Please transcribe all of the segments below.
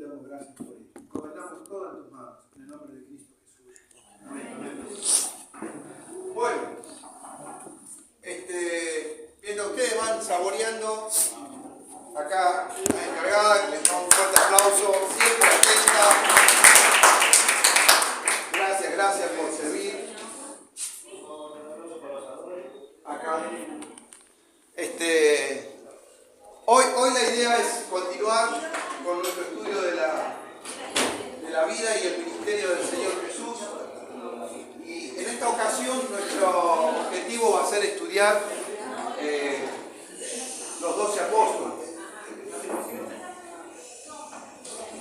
damos gracias por ello. Encomendamos todo en tus manos, en el nombre de Cristo Jesús. Amén. Amén. Bueno, mientras ustedes van saboreando, acá la encargada, que les damos un fuerte aplauso, siempre atenta. Gracias por servir. Acá. Hoy la idea es continuar con nuestro estudio de la vida y el ministerio del Señor Jesús. Y en esta ocasión nuestro objetivo va a ser estudiar los 12 apóstoles,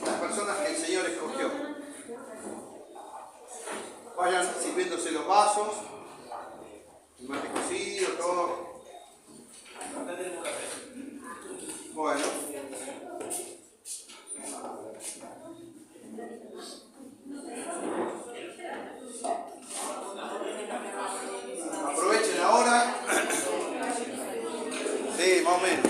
las personas que el Señor escogió. Vayan sirviéndose los vasos, el mate cocido, todo. Bueno. Aprovechen ahora. Sí, más o menos.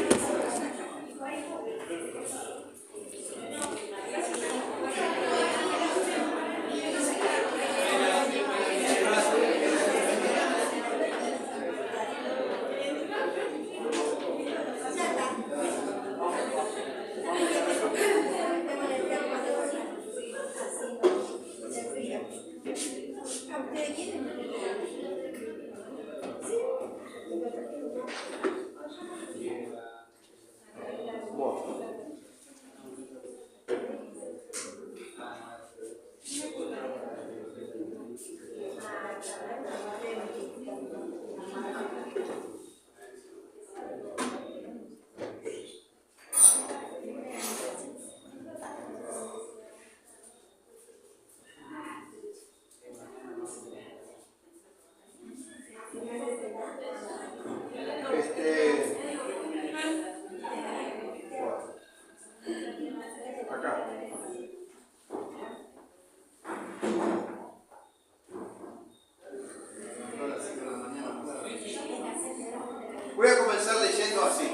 Voy a comenzar leyendo así.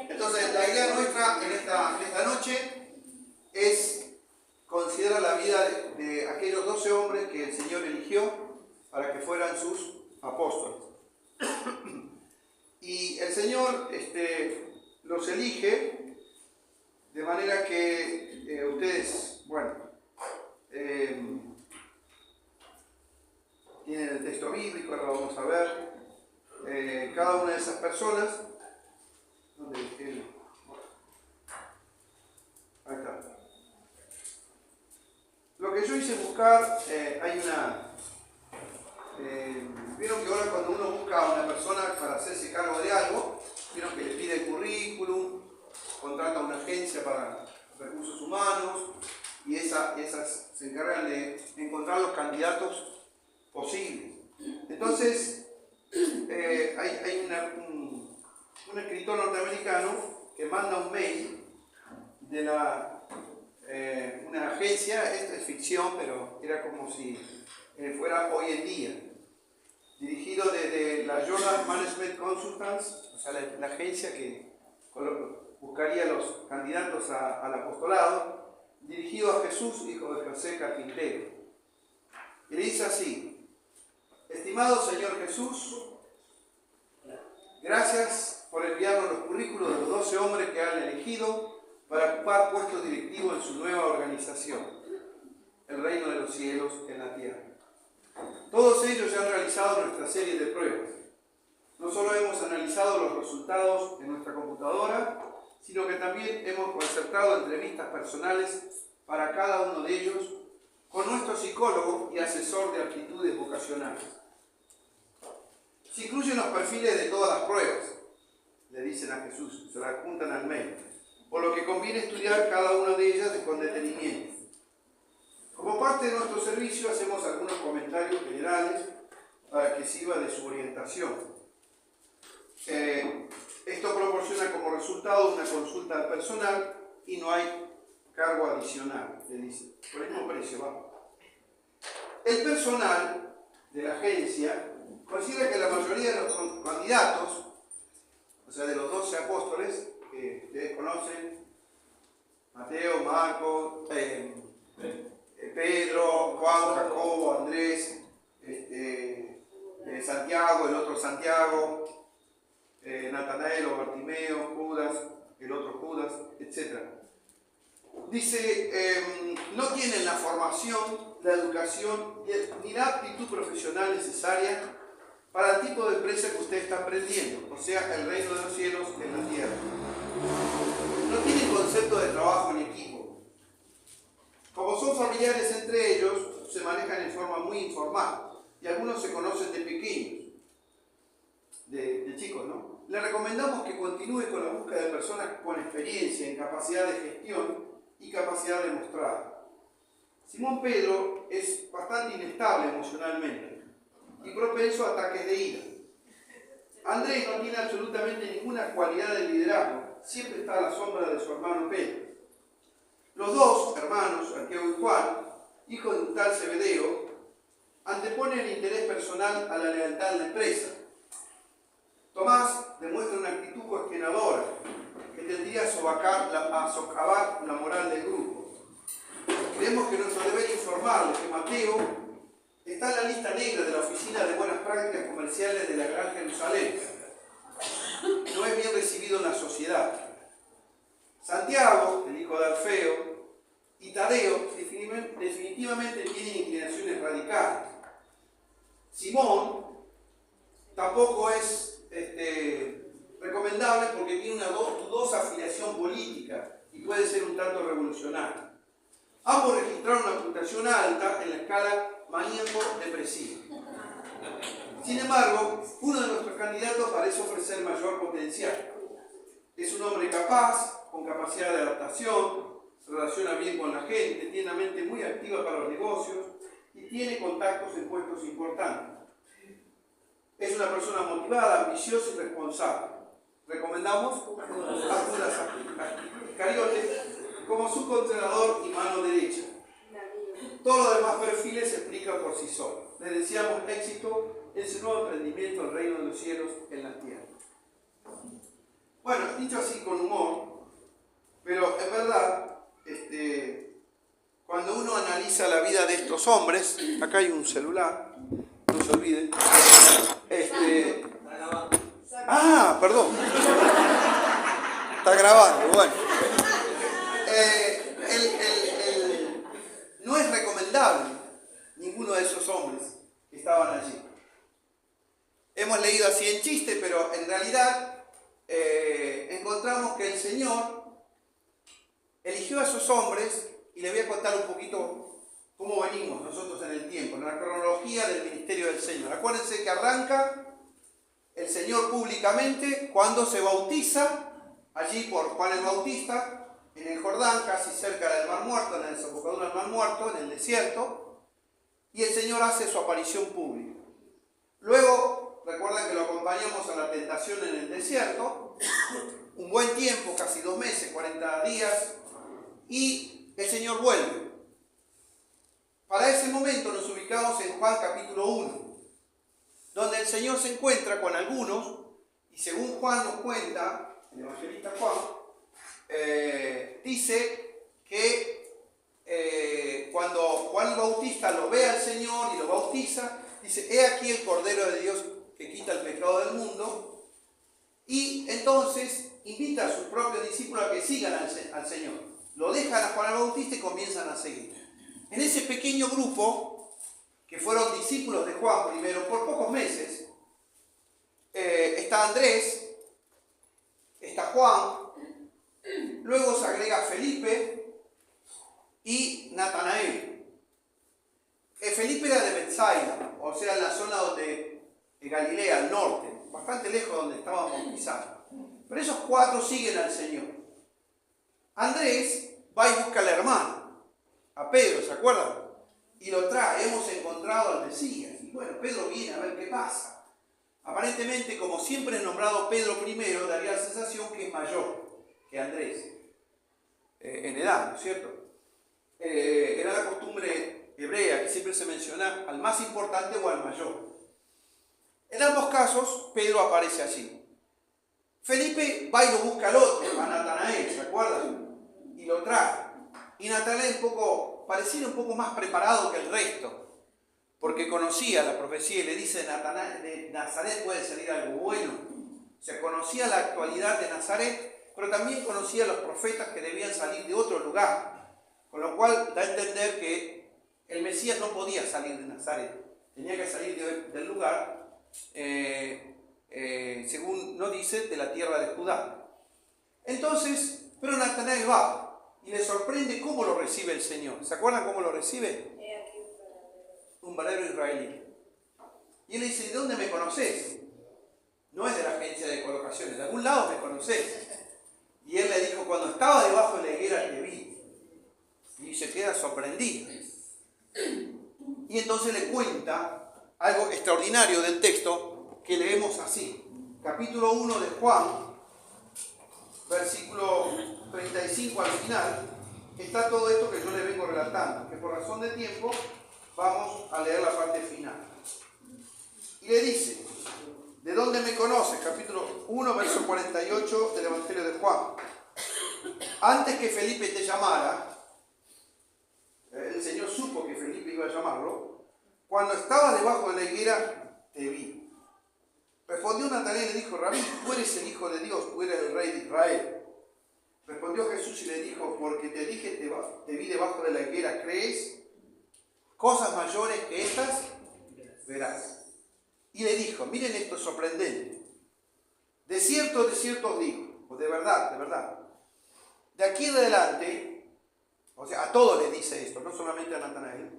Entonces, la idea nuestra en esta noche es considerar la vida de aquellos 12 hombres que el Señor eligió para que fueran sus apóstoles. Y el Señor los elige de manera que ustedes, tienen el texto bíblico, ahora lo vamos a ver. Cada una de esas personas, ¿dónde dejé? Ahí está. Lo que yo hice buscar, hay una... vieron que ahora cuando uno busca a una persona para hacerse cargo de algo, vieron que le pide el currículum, contrata a una agencia para recursos humanos, y esas se encargan de encontrar los candidatos posibles. Entonces, hay un escritor norteamericano que manda un mail de una agencia. Esto es ficción, pero era como si fuera hoy en día, dirigido desde la Jordan Management Consultants, o sea, la agencia que buscaría los candidatos al apostolado, dirigido a Jesús, hijo de José Carpintero. Y le dice así: estimado Señor Jesús, gracias por enviarnos los currículos de los 12 hombres que han elegido para ocupar puestos directivos en su nueva organización, el reino de los cielos en la tierra. Todos ellos ya han realizado nuestra serie de pruebas. No solo hemos analizado los resultados en nuestra computadora, sino que también hemos concertado entrevistas personales para cada uno de ellos con nuestro psicólogo y asesor de aptitudes vocacionales. Se incluyen los perfiles de todas las pruebas, le dicen a Jesús, se la adjuntan al mail, por lo que conviene estudiar cada una de ellas con detenimiento. Como parte de nuestro servicio hacemos algunos comentarios generales para que sirva de su orientación. Esto proporciona como resultado una consulta al personal y no hay cargo adicional, le dice, por el mismo precio, va. El personal de la agencia considera que la mayoría de los candidatos, o sea, de los 12 apóstoles que ustedes conocen, Mateo, Mateo, Marcos, Pedro, Juan, Jacobo, Andrés, Santiago, el otro Santiago, Natanael o Bartimeo, Judas, el otro Judas, etc. Dice, no tienen la formación, la educación ni la aptitud profesional necesaria para el tipo de empresa que usted está emprendiendo, o sea, el reino de los cielos en la tierra. No tienen concepto de trabajo en equipo. Como son familiares entre ellos, se manejan en forma muy informal y algunos se conocen de pequeños, de chicos, ¿no? Le recomendamos que continúe con la búsqueda de personas con experiencia en capacidad de gestión y capacidad demostrada. Simón Pedro es bastante inestable emocionalmente y propenso a ataques de ira. Andrés no tiene absolutamente ninguna cualidad de liderazgo, siempre está a la sombra de su hermano Pedro. Los dos hermanos, Santiago y Juan, hijos de un tal Zebedeo, anteponen el interés personal a la lealtad de la empresa. Tomás demuestra una actitud cuestionadora que tendría a socavar la moral del grupo. Creemos que nuestro deber informarles que Mateo está en la lista negra de la Oficina de Buenas Prácticas Comerciales de la Gran Jerusalén. No es bien recibido en la sociedad. Santiago, el hijo de Alfeo, y Tadeo definitivamente tienen inclinaciones radicales. Simón tampoco es recomendable porque tiene una dudosa afiliación política y puede ser un tanto revolucionario. Ambos registraron una puntuación alta en la escala maníaco-depresiva. Sin embargo, uno de nuestros candidatos parece ofrecer mayor potencial. Es un hombre capaz, con capacidad de adaptación, se relaciona bien con la gente, tiene una mente muy activa para los negocios y tiene contactos en puestos importantes. Es una persona motivada, ambiciosa y responsable. Recomendamos a Judas Iscariote como su controlador y mano derecha. Todos los demás perfiles se explican por sí solos. Les deseamos éxito en su nuevo emprendimiento, el reino de los cielos en la tierra. Bueno, dicho así con humor, pero en verdad, cuando uno analiza la vida de estos hombres, acá hay un celular, no se olviden. Perdón. Está grabando, bueno. No es recomendable ninguno de esos hombres que estaban allí. Hemos leído así en chiste, pero en realidad encontramos que el Señor eligió a esos hombres, y les voy a contar un poquito cómo venimos nosotros en el tiempo, en la cronología del ministerio del Señor. Acuérdense que arranca el Señor públicamente cuando se bautiza allí por Juan el Bautista en el Jordán, casi cerca del Mar Muerto, en la desembocadura del Mar Muerto, en el desierto, y el Señor hace su aparición pública. Luego, recuerdan que lo acompañamos a la tentación en el desierto, un buen tiempo, casi 2 meses, 40 días, y el Señor vuelve. Para ese momento nos ubicamos en Juan capítulo 1, donde el Señor se encuentra con algunos, y según Juan nos cuenta, el evangelista Juan, dice que cuando Juan el Bautista lo ve al Señor y lo bautiza, dice, he aquí el Cordero de Dios que quita el pecado del mundo, y entonces invita a sus propios discípulos a que sigan al Señor. Lo dejan a Juan el Bautista y comienzan a seguir. En ese pequeño grupo, que fueron discípulos de Juan primero por pocos meses, está Andrés, está Juan, luego se agrega Felipe y Natanael. Felipe era de Betsaida, o sea, en la zona de Galilea, al norte, bastante lejos de donde estaban bautizados. Pero esos 4 siguen al Señor. Andrés va y busca al hermano, a Pedro, ¿se acuerdan? Y lo trae, hemos encontrado al Mesías. Y bueno, Pedro viene a ver qué pasa. Aparentemente, como siempre es nombrado Pedro primero, daría la sensación que es mayor que Andrés, en edad, ¿no es cierto? Era la costumbre hebrea que siempre se menciona al más importante o al mayor. En ambos casos, Pedro aparece allí. Felipe va y lo busca al otro, a Natanael, ¿se acuerdan? Y lo trae. Y Natanael pareciera un poco más preparado que el resto, porque conocía la profecía y le dice: de Nazaret puede salir algo bueno. O sea, conocía la actualidad de Nazaret, pero también conocía a los profetas que debían salir de otro lugar, con lo cual da a entender que el Mesías no podía salir de Nazaret, tenía que salir del lugar, según nos dice, de la tierra de Judá. Entonces, pero Natanael va y le sorprende cómo lo recibe el Señor. ¿Se acuerdan cómo lo recibe? Un valerdo israelí. Y él le dice: ¿de dónde me conoces? No es de la agencia de colocaciones, de algún lado me conoces. Y él le dijo: cuando estaba debajo de la higuera te vi. Y se queda sorprendido. Y entonces le cuenta algo extraordinario del texto que leemos así. Capítulo 1 de Juan, versículo 35 al final, está todo esto que yo le vengo relatando, que por razón de tiempo vamos a leer la parte final. Y le dice: ¿de dónde me conoces? Capítulo 1, verso 48 del Evangelio de Juan. Antes que Felipe te llamara, el Señor supo que Felipe iba a llamarlo. Cuando estaba debajo de la higuera, te vi. Respondió Natanael y le dijo: Rabí, tú eres el Hijo de Dios, tú eres el Rey de Israel. Respondió Jesús y le dijo: porque te dije, te vi debajo de la higuera, ¿crees? Cosas mayores que estas verás. Y le dijo: miren esto sorprendente. De cierto os digo, o de verdad, de aquí en adelante, o sea, a todos les dice esto, no solamente a Natanael,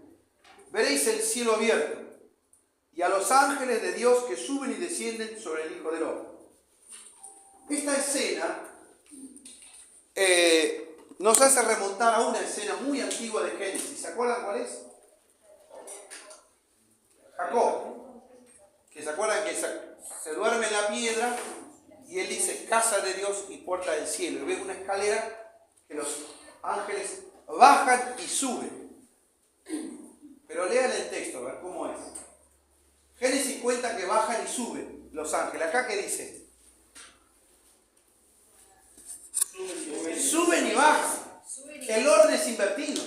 veréis el cielo abierto y a los ángeles de Dios que suben y descienden sobre el Hijo del Hombre. Esta escena nos hace remontar a una escena muy antigua de Génesis. ¿Se acuerdan cuál es? Jacob. Que se acuerdan que se duerme en la piedra y él dice: casa de Dios y puerta del cielo. Y ve una escalera que los ángeles bajan y suben. Pero lean el texto, a ver cómo es. Génesis cuenta que bajan y suben los ángeles. ¿Acá qué dice? Suben y bajan. El orden es invertido.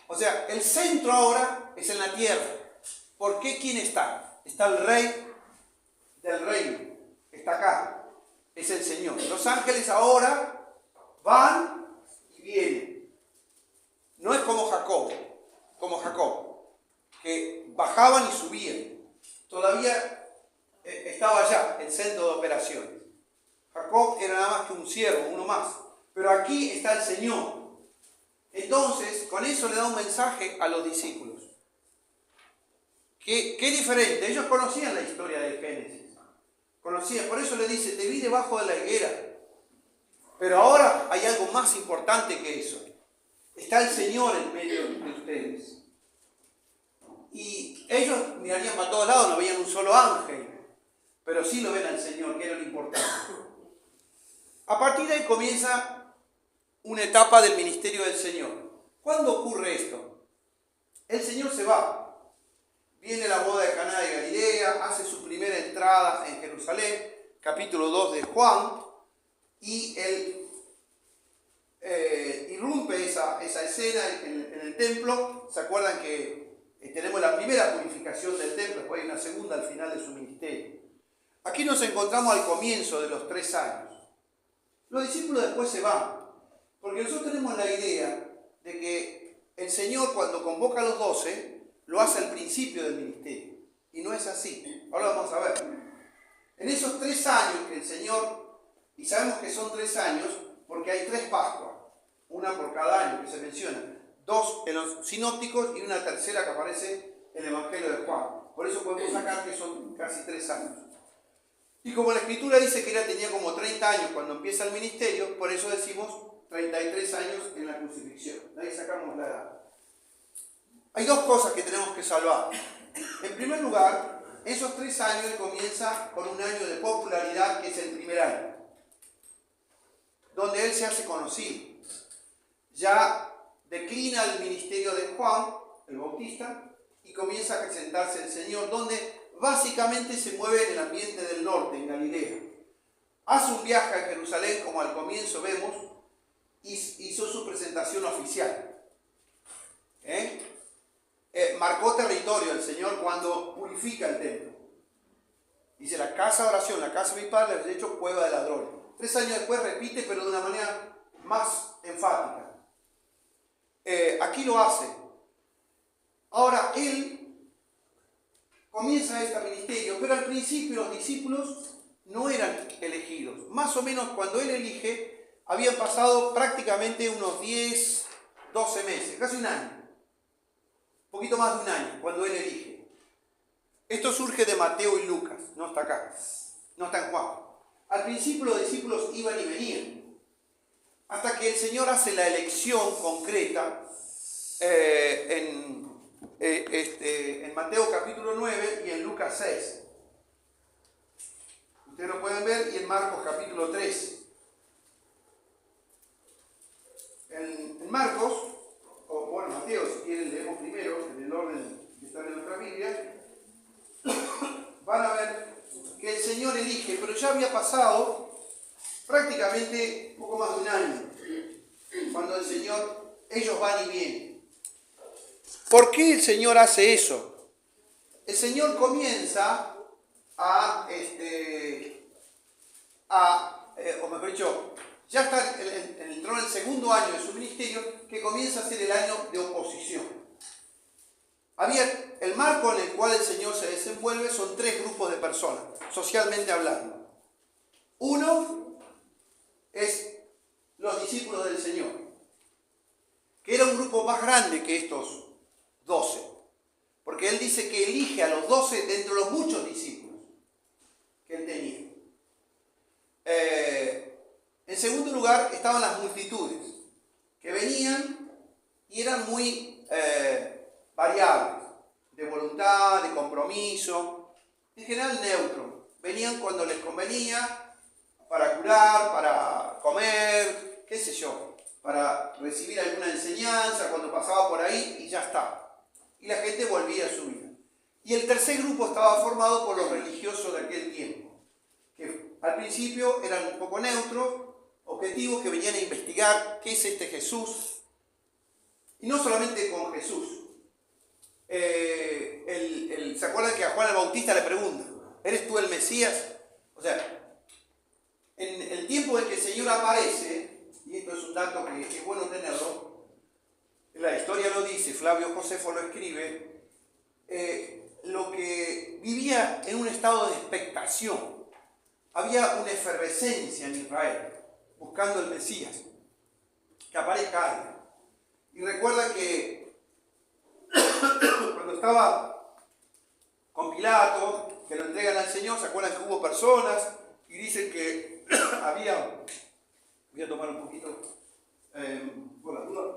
O sea, el centro ahora es en la tierra. ¿Por qué? ¿Quién está? Está el rey del reino. Está acá. Es el Señor. Los ángeles ahora van y vienen. No es como Jacob, que bajaban y subían. Todavía estaba allá el centro de operaciones. Jacob era nada más que un siervo, uno más. Pero aquí está el Señor. Entonces, con eso le da un mensaje a los discípulos. Qué diferente. Ellos conocían la historia de Génesis. Conocían, por eso le dice: te vi debajo de la higuera. Pero ahora hay algo más importante que eso. Está el Señor en medio de ustedes. Y ellos mirarían para todos lados, no veían un solo ángel. Pero sí lo ven al Señor, que era lo importante. A partir de ahí comienza una etapa del ministerio del Señor. ¿Cuándo ocurre esto? El Señor se va. Viene la boda de Caná de Galilea, hace su primera entrada en Jerusalén, capítulo 2 de Juan, y él irrumpe esa escena en el templo. ¿Se acuerdan que tenemos la primera purificación del templo, después hay una segunda al final de su ministerio? Aquí nos encontramos al comienzo de los 3 años. Los discípulos después se van, porque nosotros tenemos la idea de que el Señor, cuando convoca a los 12, lo hace al principio del ministerio. Y no es así. Ahora vamos a ver. En esos 3 años que el Señor, y sabemos que son 3 años porque hay 3 Pascuas, una por cada año que se menciona, 2 en los sinópticos y una tercera que aparece en el Evangelio de Juan. Por eso podemos sacar que son casi 3 años. Y como la Escritura dice que él tenía como 30 años cuando empieza el ministerio, por eso decimos 33 años en la crucifixión. De ahí sacamos la edad. Hay 2 cosas que tenemos que salvar. En primer lugar, esos 3 años él comienza con un año de popularidad, que es el primer año, donde él se hace conocido. Ya declina el ministerio de Juan, el Bautista, y comienza a presentarse el Señor, donde básicamente se mueve en el ambiente del norte, en Galilea. Hace un viaje a Jerusalén, como al comienzo vemos, hizo su presentación representación oficial. Marcó territorio el Señor cuando purifica el templo. Dice, la casa de oración, la casa de mi padre, de hecho, cueva de ladrones. 3 años después repite, pero de una manera más enfática. Aquí lo hace. Ahora, él comienza este ministerio, pero al principio los discípulos no eran elegidos. Más o menos cuando él elige, habían pasado prácticamente unos 10, 12 meses, casi un año. Un poquito más de un año, cuando él elige. Esto surge de Mateo y Lucas, no está acá, no está en Juan. Al principio los discípulos iban y venían, hasta que el Señor hace la elección concreta en Mateo capítulo 9 y en Lucas 6. Ustedes lo pueden ver, y en Marcos capítulo 3. En Marcos, o bueno, Mateo, si quieren leemos primero, en el orden que está en nuestra Biblia, van a ver que el Señor elige, pero ya había pasado prácticamente poco más de un año, cuando el Señor, ellos van y vienen. ¿Por qué el Señor hace eso? El Señor comienza o mejor dicho, ya está entró en el segundo año de su ministerio, que comienza a ser el año de oposición. El marco en el cual el Señor se desenvuelve son 3 grupos de personas, socialmente hablando. Uno es los discípulos del Señor, que era un grupo más grande que estos 12, porque Él dice que elige a los 12 de entre los muchos discípulos que Él tenía. En segundo lugar estaban las multitudes, que venían y eran muy variables, de voluntad, de compromiso, en general neutro. Venían cuando les convenía, para curar, para comer, qué sé yo, para recibir alguna enseñanza cuando pasaba por ahí y ya está. Y la gente volvía a su vida. Y el tercer grupo estaba formado por los religiosos de aquel tiempo, que al principio eran un poco neutros, objetivos, que venían a investigar qué es este Jesús. Y no solamente con Jesús. ¿Se acuerdan que a Juan el Bautista le preguntan, ¿eres tú el Mesías? O sea, en el tiempo en que el Señor aparece, y esto es un dato que es bueno tenerlo, la historia lo dice, Flavio Josefo lo escribe, lo que vivía en un estado de expectación. Había una efervescencia en Israel, buscando el Mesías, que aparezca alguien. Y recuerda que cuando estaba con Pilato, que lo entregan al Señor, ¿se acuerdan que hubo personas? Y dicen que había... Voy a tomar un poquito por la duda.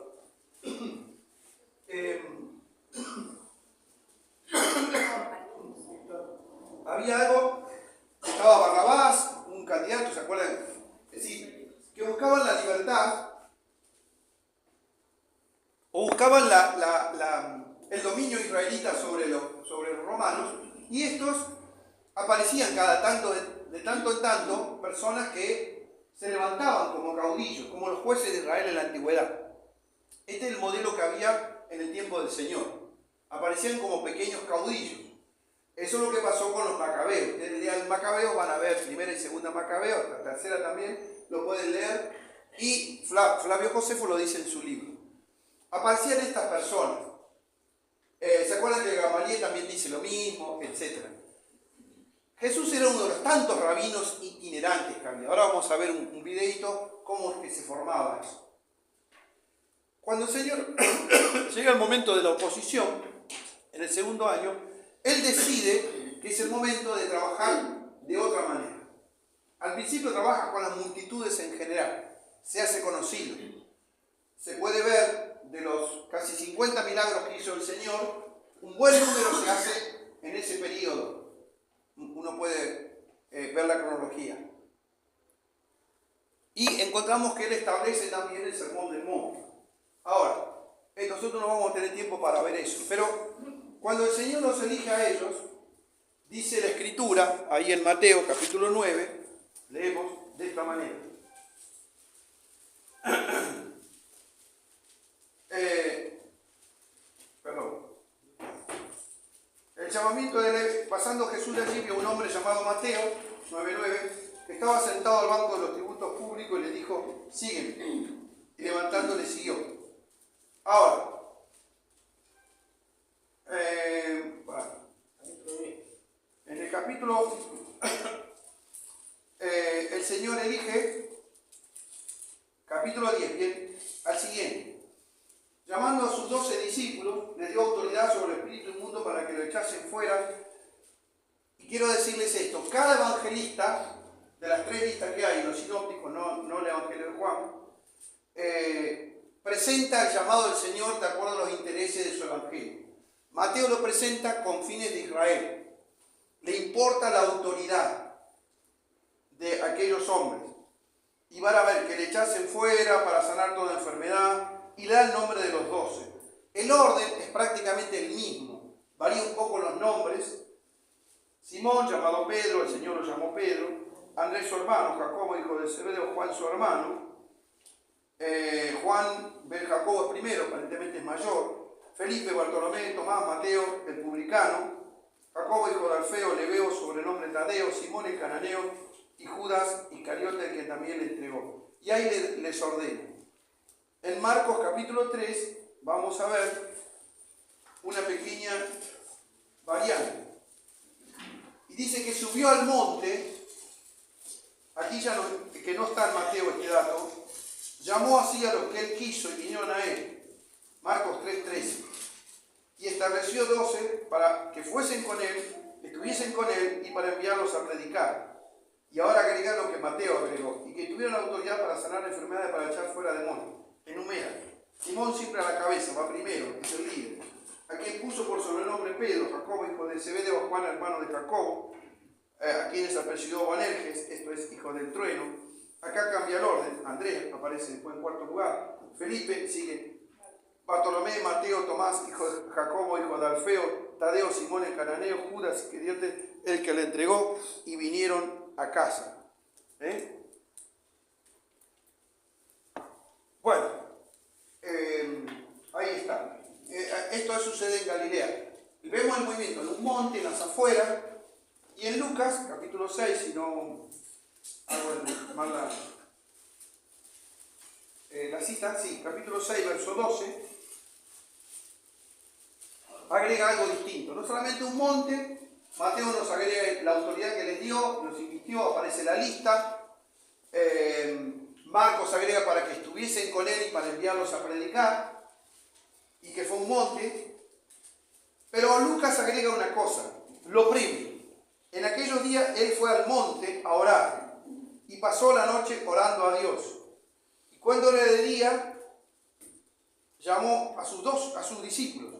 Había algo, estaba Barrabás, un candidato, ¿se acuerdan? Es decir, que buscaban la libertad o buscaban el dominio israelita sobre los romanos, y estos aparecían cada tanto, de tanto en tanto, personas que se levantaban como caudillos, como los jueces de Israel en la antigüedad. Este es el modelo que había en el tiempo del Señor. Aparecían como pequeños caudillos. Eso es lo que pasó con los macabeos. Ustedes lean Macabeos, van a ver primera y segunda Macabeos, la tercera también, lo pueden leer. Y Flavio Josefo lo dice en su libro. Aparecían estas personas. ¿Se acuerdan que Gamaliel también dice lo mismo? Etcétera. Jesús era uno de los tantos rabinos itinerantes que había. Ahora vamos a ver un videito cómo es que se formaba eso. Cuando el Señor llega el momento de la oposición, en el segundo año, Él decide que es el momento de trabajar de otra manera. Al principio trabaja con las multitudes en general, se hace conocido. Se puede ver de los casi 50 milagros que hizo el Señor, un buen número se hace en ese periodo. Uno puede ver la cronología. Y encontramos que Él establece también el Sermón del Monte. Ahora, nosotros no vamos a tener tiempo para ver eso, pero cuando el Señor los elige a ellos, dice la Escritura, ahí en Mateo capítulo 9, leemos de esta manera. llamamiento de pasando Jesús de allí, vio un hombre llamado Mateo, 9:9, que estaba sentado al banco de los tributos públicos y le dijo, sígueme. Y levantando le siguió. Ahora, en el capítulo, el Señor elige, capítulo 10, bien, al siguiente. Llamando a sus 12 discípulos, les dio autoridad sobre el espíritu inmundo para que lo echasen fuera. Y quiero decirles esto, cada evangelista, de las 3 listas que hay, los sinópticos, no el evangelio de Juan, presenta el llamado del Señor de acuerdo a los intereses de su evangelio. Mateo lo presenta con fines de Israel. Le importa la autoridad de aquellos hombres. Y van a ver que le echasen fuera para sanar toda enfermedad y le da el nombre de los 12. El orden es prácticamente el mismo. Varía un poco los nombres. Simón, llamado Pedro, el Señor lo llamó Pedro. Andrés su hermano, Jacobo, hijo de Zebedeo, Juan su hermano. Juan, Ben Jacobo es primero, aparentemente es mayor. Felipe, Bartolomé, Tomás, Mateo, el publicano. Jacobo, hijo de Alfeo, Lebeo, sobrenombre Tadeo, Simón el cananeo y Judas Iscariote, el que también le entregó. Y ahí les ordena. En Marcos capítulo 3 vamos a ver una pequeña variante. Y dice que subió al monte, aquí ya no, que no está en Mateo este dato, llamó así a los que él quiso y vinieron a él. Marcos 3:13. Y estableció 12 para que fuesen con él, estuviesen con él y para enviarlos a predicar. Y ahora agregar lo que Mateo agregó, y que tuvieran autoridad para sanar enfermedades, para echar fuera demonios. Enumera. Simón siempre a la cabeza, va primero, es el líder. A quien puso por sobrenombre Pedro, Jacobo, hijo de Zebedeo, Juan, hermano de Jacobo, a quienes apellidó Boanerges, esto es hijo del trueno. Acá cambia el orden, Andrés aparece después en cuarto lugar, Felipe sigue, Bartolomé, Mateo, Tomás, hijo de Jacobo, hijo de Alfeo, Tadeo, Simón el cananeo, Judas Iscariote, el que le entregó, y vinieron a casa. Bueno, ahí está. Esto sucede en Galilea. Vemos el movimiento en un monte, en las afueras, y en Lucas, capítulo 6, si no hago mal la cita, sí, capítulo 6, verso 12, agrega algo distinto. No solamente un monte, Mateo nos agrega la autoridad que les dio, los invistió, aparece la lista. Marcos agrega para que estuviesen con él y para enviarlos a predicar, y que fue un monte. Pero Lucas agrega una cosa, lo previo. En aquellos días él fue al monte a orar y pasó la noche orando a Dios. Y cuando era de día, llamó a sus discípulos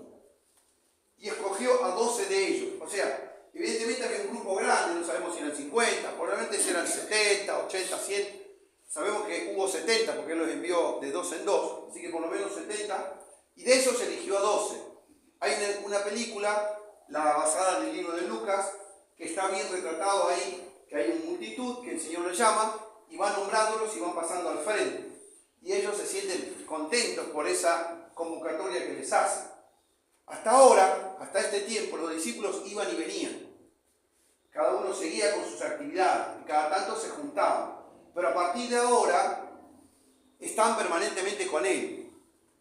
y escogió a 12 de ellos. O sea, evidentemente había un grupo grande, no sabemos si eran 50, probablemente eran 70, 80, 100. Sabemos que hubo 70 porque él los envió de 2 en 2, así que por lo menos 70. Y de esos eligió a 12. Hay una película, la basada en el libro de Lucas, que está bien retratado ahí, que hay una multitud que el Señor les llama y va nombrándolos y van pasando al frente. Y ellos se sienten contentos por esa convocatoria que les hace. Hasta ahora, hasta este tiempo, los discípulos iban y venían. Cada uno seguía con sus actividades y cada tanto se juntaban. Pero a partir de ahora, están permanentemente con él.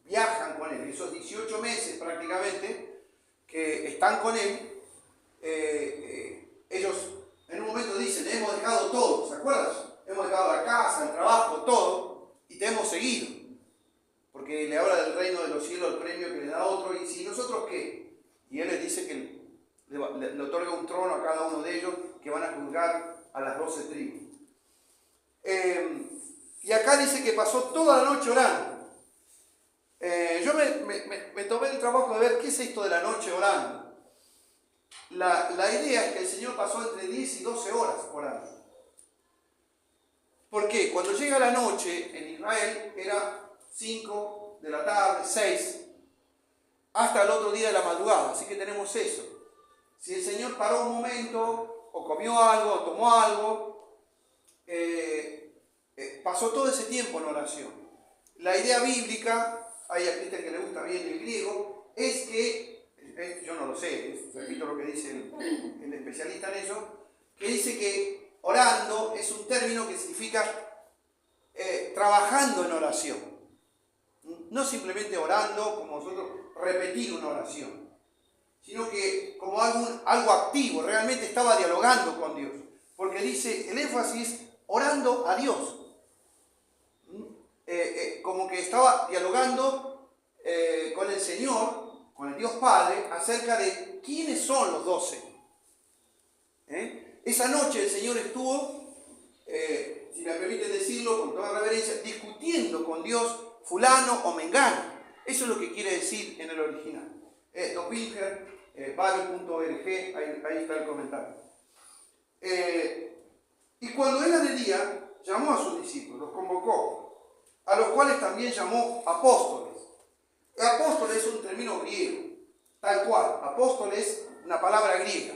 Viajan con él. Esos 18 meses prácticamente que están con él, ellos en un momento dicen, hemos dejado todo, ¿se acuerdan? Hemos dejado la casa, el trabajo, todo, y te hemos seguido. Porque le habla del reino de los cielos, el premio que le da a otro, y si nosotros qué. Y él les dice que le otorga un trono a cada uno de ellos, que van a juzgar a las 12 tribus. Y acá dice que pasó toda la noche orando. Yo me tomé el trabajo de ver qué es esto de la noche orando. La idea es que el Señor pasó entre 10 y 12 horas orando. ¿Por qué? Cuando llega la noche en Israel era 5 de la tarde, 6, hasta el otro día de la madrugada. Así que tenemos eso. Si el Señor paró un momento, o comió algo, o tomó algo, pasó todo ese tiempo en oración. La idea bíblica, hay a Cristian que le gusta bien el griego, es que yo no lo sé, repito lo que dice el especialista en eso, que dice que orando es un término que significa trabajando en oración. No simplemente orando como nosotros repetir una oración, sino que como algo activo, realmente estaba dialogando con Dios. Porque dice, el énfasis, orando a Dios. Como que estaba dialogando con el Señor, con el Dios Padre, acerca de quiénes son los 12. Esa noche el Señor estuvo, si me permiten decirlo con toda reverencia, discutiendo con Dios fulano o mengano. Eso es lo que quiere decir en el original. Dopinger, Bible.org, ahí está el comentario. Y cuando era de día, llamó a sus discípulos, los convocó, a los cuales también llamó apóstoles. Apóstoles es un término griego, tal cual. Apóstol es una palabra griega.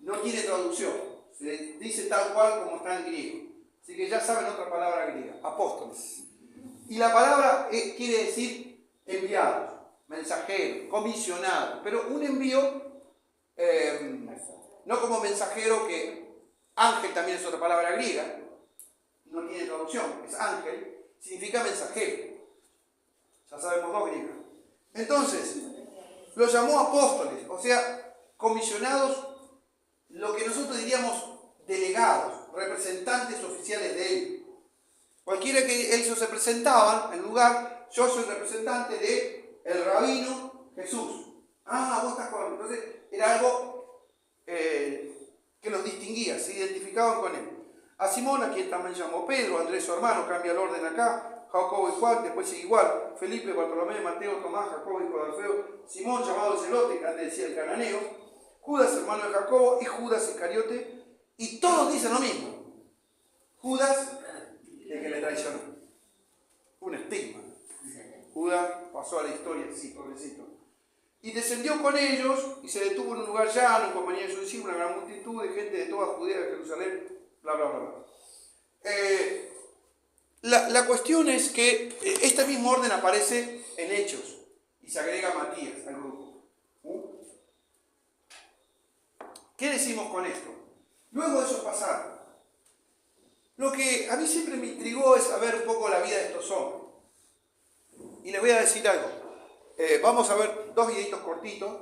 No tiene traducción, se dice tal cual como está en griego. Así que ya saben otra palabra griega, apóstoles. Y la palabra quiere decir enviados, mensajeros, comisionados. Pero un envío, no como mensajero, que ángel también es otra palabra griega, no tiene traducción, es ángel, significa mensajero. Ya sabemos dos griegas. Entonces, los llamó apóstoles, o sea, comisionados, lo que nosotros diríamos delegados, representantes oficiales de él. Cualquiera que ellos se presentaban en lugar, yo soy representante de el rabino Jesús. Ah, vos estás con... Entonces, era algo que los distinguía, se identificaban con él. A Simón, a quien también llamó Pedro, Andrés su hermano, cambia el orden acá, Jacobo y Juan, después sigue igual, Felipe, Bartolomé, Mateo, Tomás, Jacobo, hijo de Alfeo, Simón, llamado el celote, que antes decía el cananeo, Judas, hermano de Jacobo, y Judas Iscariote, y todos dicen lo mismo. Judas, el que le traicionó. Un estigma. Judas pasó a la historia, sí, pobrecito. Y descendió con ellos, y se detuvo en un lugar llano, en compañía de sus discípulos, una gran multitud de gente de toda Judea, de Jerusalén, bla, bla, bla, bla. La cuestión es que este mismo orden aparece en Hechos, y se agrega Matías al grupo. ¿Qué decimos con esto? Luego de eso pasar, lo que a mí siempre me intrigó es saber un poco la vida de estos hombres. Y les voy a decir algo. Vamos a ver dos videitos cortitos,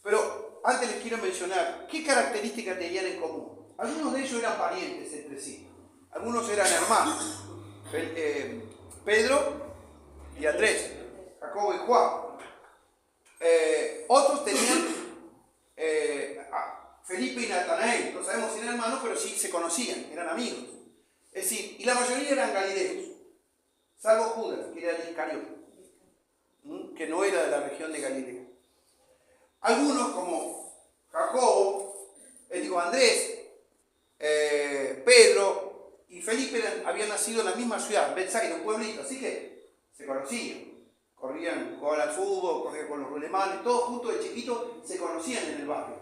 pero antes les quiero mencionar qué características tenían en común. Algunos de ellos eran parientes entre sí, algunos eran hermanos. Pedro y Andrés, Jacobo y Juan. Otros tenían Felipe y Natanael, no sabemos si eran hermanos, pero sí se conocían, eran amigos. Es decir, y la mayoría eran galileos, salvo Judas, que era de Iscariote, que no era de la región de Galilea. Algunos, como Jacobo, Andrés, Pedro y Felipe habían nacido en la misma ciudad, Betsaida, un pueblito, así que se conocían. Corrían, jugaban al fútbol, corrían con los alemanes, todos juntos de chiquitos se conocían en el barrio.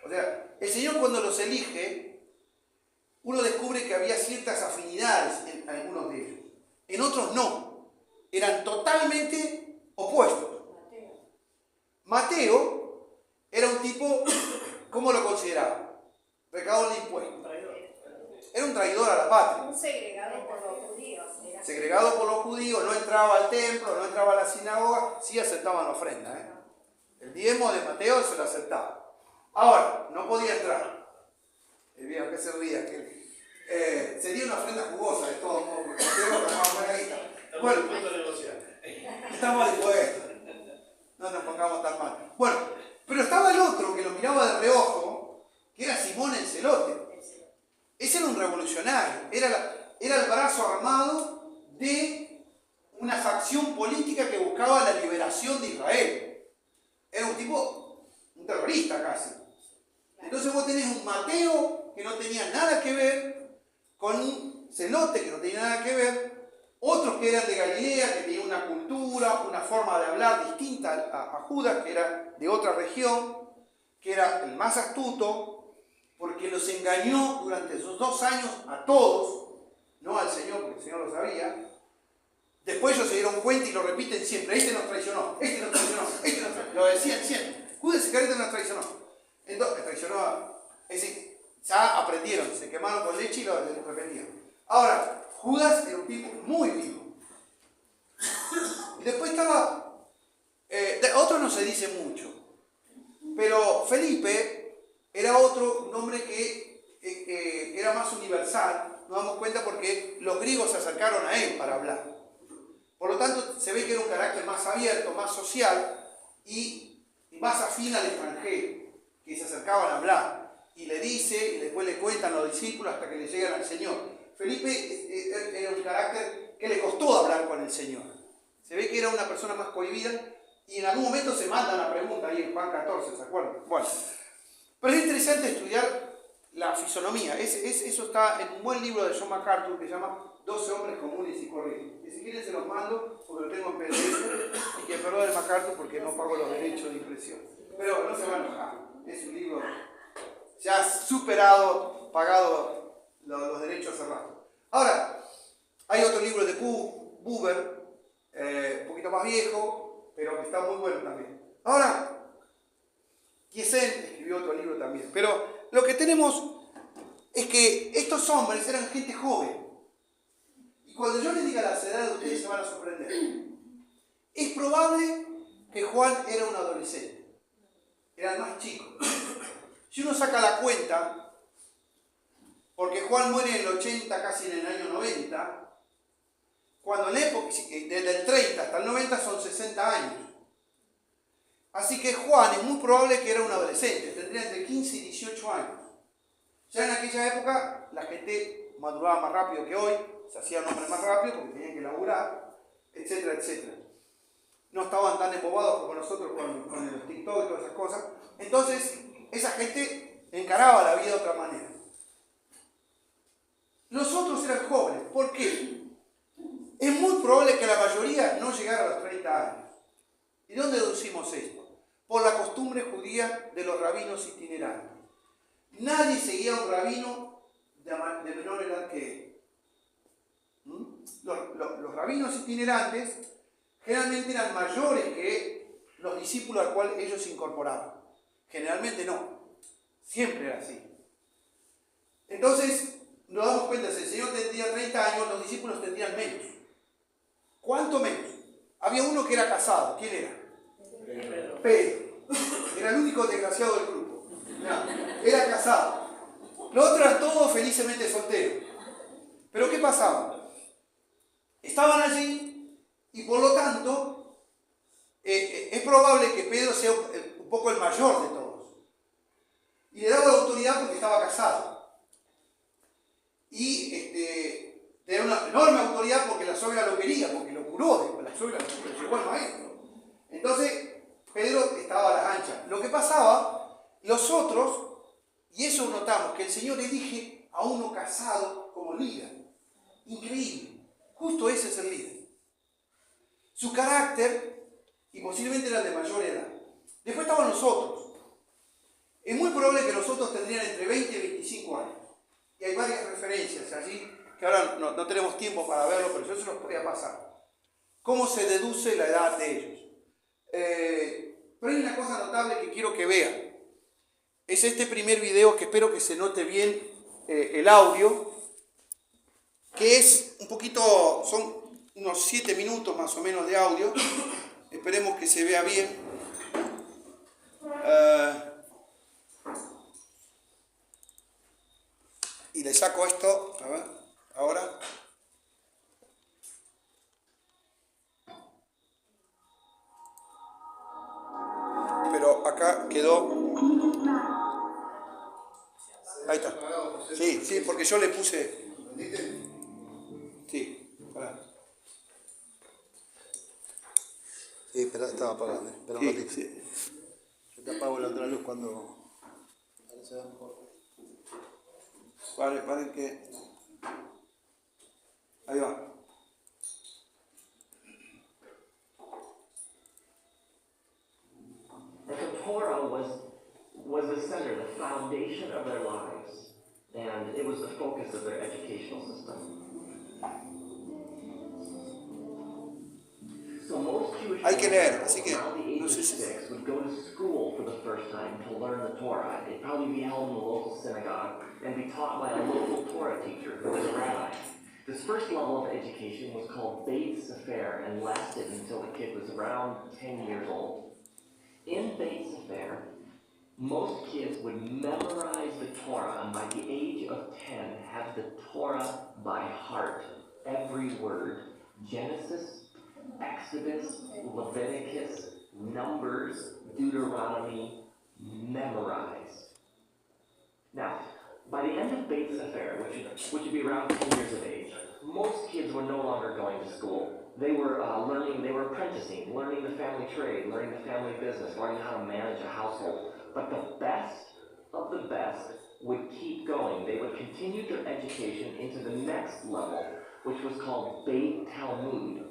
O sea, el Señor cuando los elige, uno descubre que había ciertas afinidades en algunos de ellos. En otros no. Eran totalmente opuestos. Mateo era un tipo, ¿cómo lo consideraba? Recaudador de impuestos. Era un traidor a la patria. Un segregado por los judíos. Segregado por los judíos, no entraba al templo, no entraba a la sinagoga, sí aceptaban la ofrenda. El diezmo de Mateo se lo aceptaba. Ahora, no podía entrar. El viejo que se ría, sería una ofrenda jugosa de todos modos. Bueno, estamos dispuestos. No nos pongamos tan mal. Bueno, pero estaba el otro que lo miraba de reojo, que era Simón el celote. Ese era un revolucionario, era el brazo armado de una facción política que buscaba la liberación de Israel. Era un tipo, un terrorista casi. Entonces vos tenés un Mateo que no tenía nada que ver, con un celote que no tenía nada que ver, otros que eran de Galilea, que tenían una cultura, una forma de hablar distinta a Judas, que era de otra región, que era el más astuto, porque los engañó durante esos 2 años a todos, no al Señor, porque el Señor lo sabía, Después ellos se dieron cuenta y lo repiten siempre. Este nos traicionó, este nos traicionó, este nos traicionó. Lo decían siempre. Judas Iscariote nos traicionó. Entonces, es decir, ya aprendieron, se quemaron con leche y lo repetían. Ahora, Judas era un tipo muy vivo. Y después estaba, otro no se dice mucho, pero Felipe era otro, un hombre que era más universal. Nos damos cuenta porque los griegos se acercaron a él para hablar. Por lo tanto, se ve que era un carácter más abierto, más social y más afín al extranjero, que se acercaban a hablar. Y le dice, y después le cuentan a los discípulos hasta que le llegan al Señor. Felipe era un carácter que le costó hablar con el Señor. Se ve que era una persona más cohibida y en algún momento se manda una pregunta ahí en Juan 14, ¿se acuerdan? Bueno, pero es interesante estudiar la fisonomía. Eso está en un buen libro de John MacArthur que se llama 12 hombres comunes y corrientes. Y si quieren se los mando porque lo tengo en PDF y que perdone MacArthur porque no pago los derechos de impresión. Pero no se van a enojar. Es un libro ya superado, pagado los derechos hace rato. Ahora, hay otro libro de Buber, un poquito más viejo, pero que está muy bueno también. Ahora, Kiesen escribió otro libro también. Pero lo que tenemos es que estos hombres eran gente joven. Y cuando yo les diga las edades, ustedes se van a sorprender. Es probable que Juan era un adolescente. Era el más chico. Si uno saca la cuenta, porque Juan muere en el 80, casi en el año 90, cuando en la época, desde el 30 hasta el 90 son 60 años. Así que Juan es muy probable que era un adolescente, tendría entre 15 y 18 años. Ya en aquella época la gente maduraba más rápido que hoy, se hacían hombres más rápido porque tenían que laburar, etcétera, etcétera. No estaban tan embobados como nosotros con el TikTok y todas esas cosas. Entonces, esa gente encaraba la vida de otra manera. Los otros eran jóvenes. ¿Por qué? Es muy probable que la mayoría no llegara a los 30 años. ¿Y dónde deducimos esto? Por la costumbre judía de los rabinos itinerantes. Nadie seguía a un rabino de menor edad que él. Los rabinos itinerantes generalmente eran mayores que los discípulos al cual ellos se incorporaban. Generalmente no. Siempre era así. Entonces, nos damos cuenta, si el Señor tendría 30 años, los discípulos tendrían menos. ¿Cuánto menos? Había uno que era casado. ¿Quién era? Pedro. Era el único desgraciado del grupo. Era casado. Los otros eran todos felizmente solteros. Pero ¿qué pasaba? Estaban allí y por lo tanto es probable que Pedro sea un poco el mayor de todos. Y le daba la autoridad porque estaba casado. Y tenía una enorme autoridad porque la suegra lo quería, porque lo curó, después la suegra lo llevó al maestro. Entonces Pedro estaba a las anchas. Lo que pasaba, los otros, y eso notamos, que el Señor elige a uno casado como líder. Increíble. Justo ese es el líder. Su carácter, y posiblemente era de mayor edad. Después estaban los otros. Es muy probable que los otros tendrían entre 20 y 25 años. Y hay varias referencias allí, que ahora no tenemos tiempo para verlo, pero yo se los podría pasar. ¿Cómo se deduce la edad de ellos? Pero hay una cosa notable que quiero que vean. Es este primer video que espero que se note bien el audio, que es un poquito, son unos 7 minutos más o menos de audio. Esperemos que se vea bien. Y le saco esto, a ver, ahora. Pero acá quedó. Ahí está. Sí, porque yo le puse. Sí, pará. Sí, espera, estaba apagado. Espera un ratito. Sí. Yo te apago la otra luz cuando. Ahora se ve mejor. Paren que. Ahí va. The Torah was the center, the foundation of their lives, and it was the focus of their educational system. Hay que leer, así que around the age no of sé si... 6 would go to school for the first time to learn the Torah. They'd probably be held in the local synagogue and be taught by a local Torah teacher who was a rabbi. This first level of education was called Beit Sefer and lasted until the kid was around 10 years old. In Beit Sefer, most kids would memorize the Torah and by the age of 10 have the Torah by heart. Every word. Genesis, Exodus, Leviticus, Numbers, Deuteronomy, memorized. Now, by the end of Beit Sefer, which would be around 10 years of age, most kids were no longer going to school. They were they were apprenticing, learning the family trade, learning the family business, learning how to manage a household. But the best of the best would keep going. They would continue their education into the next level, which was called Beit Talmud.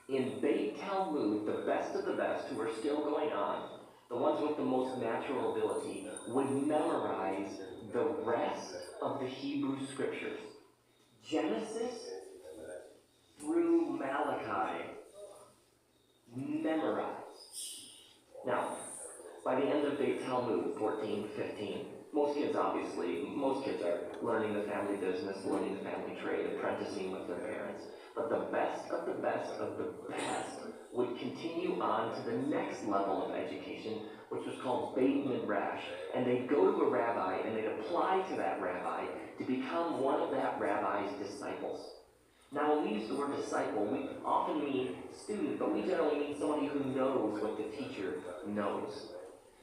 In Beit Talmud, the best of the best who were still going on, the ones with the most natural ability, would memorize the rest of the Hebrew scriptures. Genesis through Malachi, memorized. Now, by the end of Beit Talmud, 14, 15, most kids are learning the family business, learning the family trade, apprenticing with their parents. But the best of the best of the best would continue on to the next level of education, which was called Beit Midrash. And they'd go to a rabbi and they'd apply to that rabbi to become one of that rabbi's disciples. Now, when we use the word disciple, we often mean student, but we generally mean somebody who knows what the teacher knows.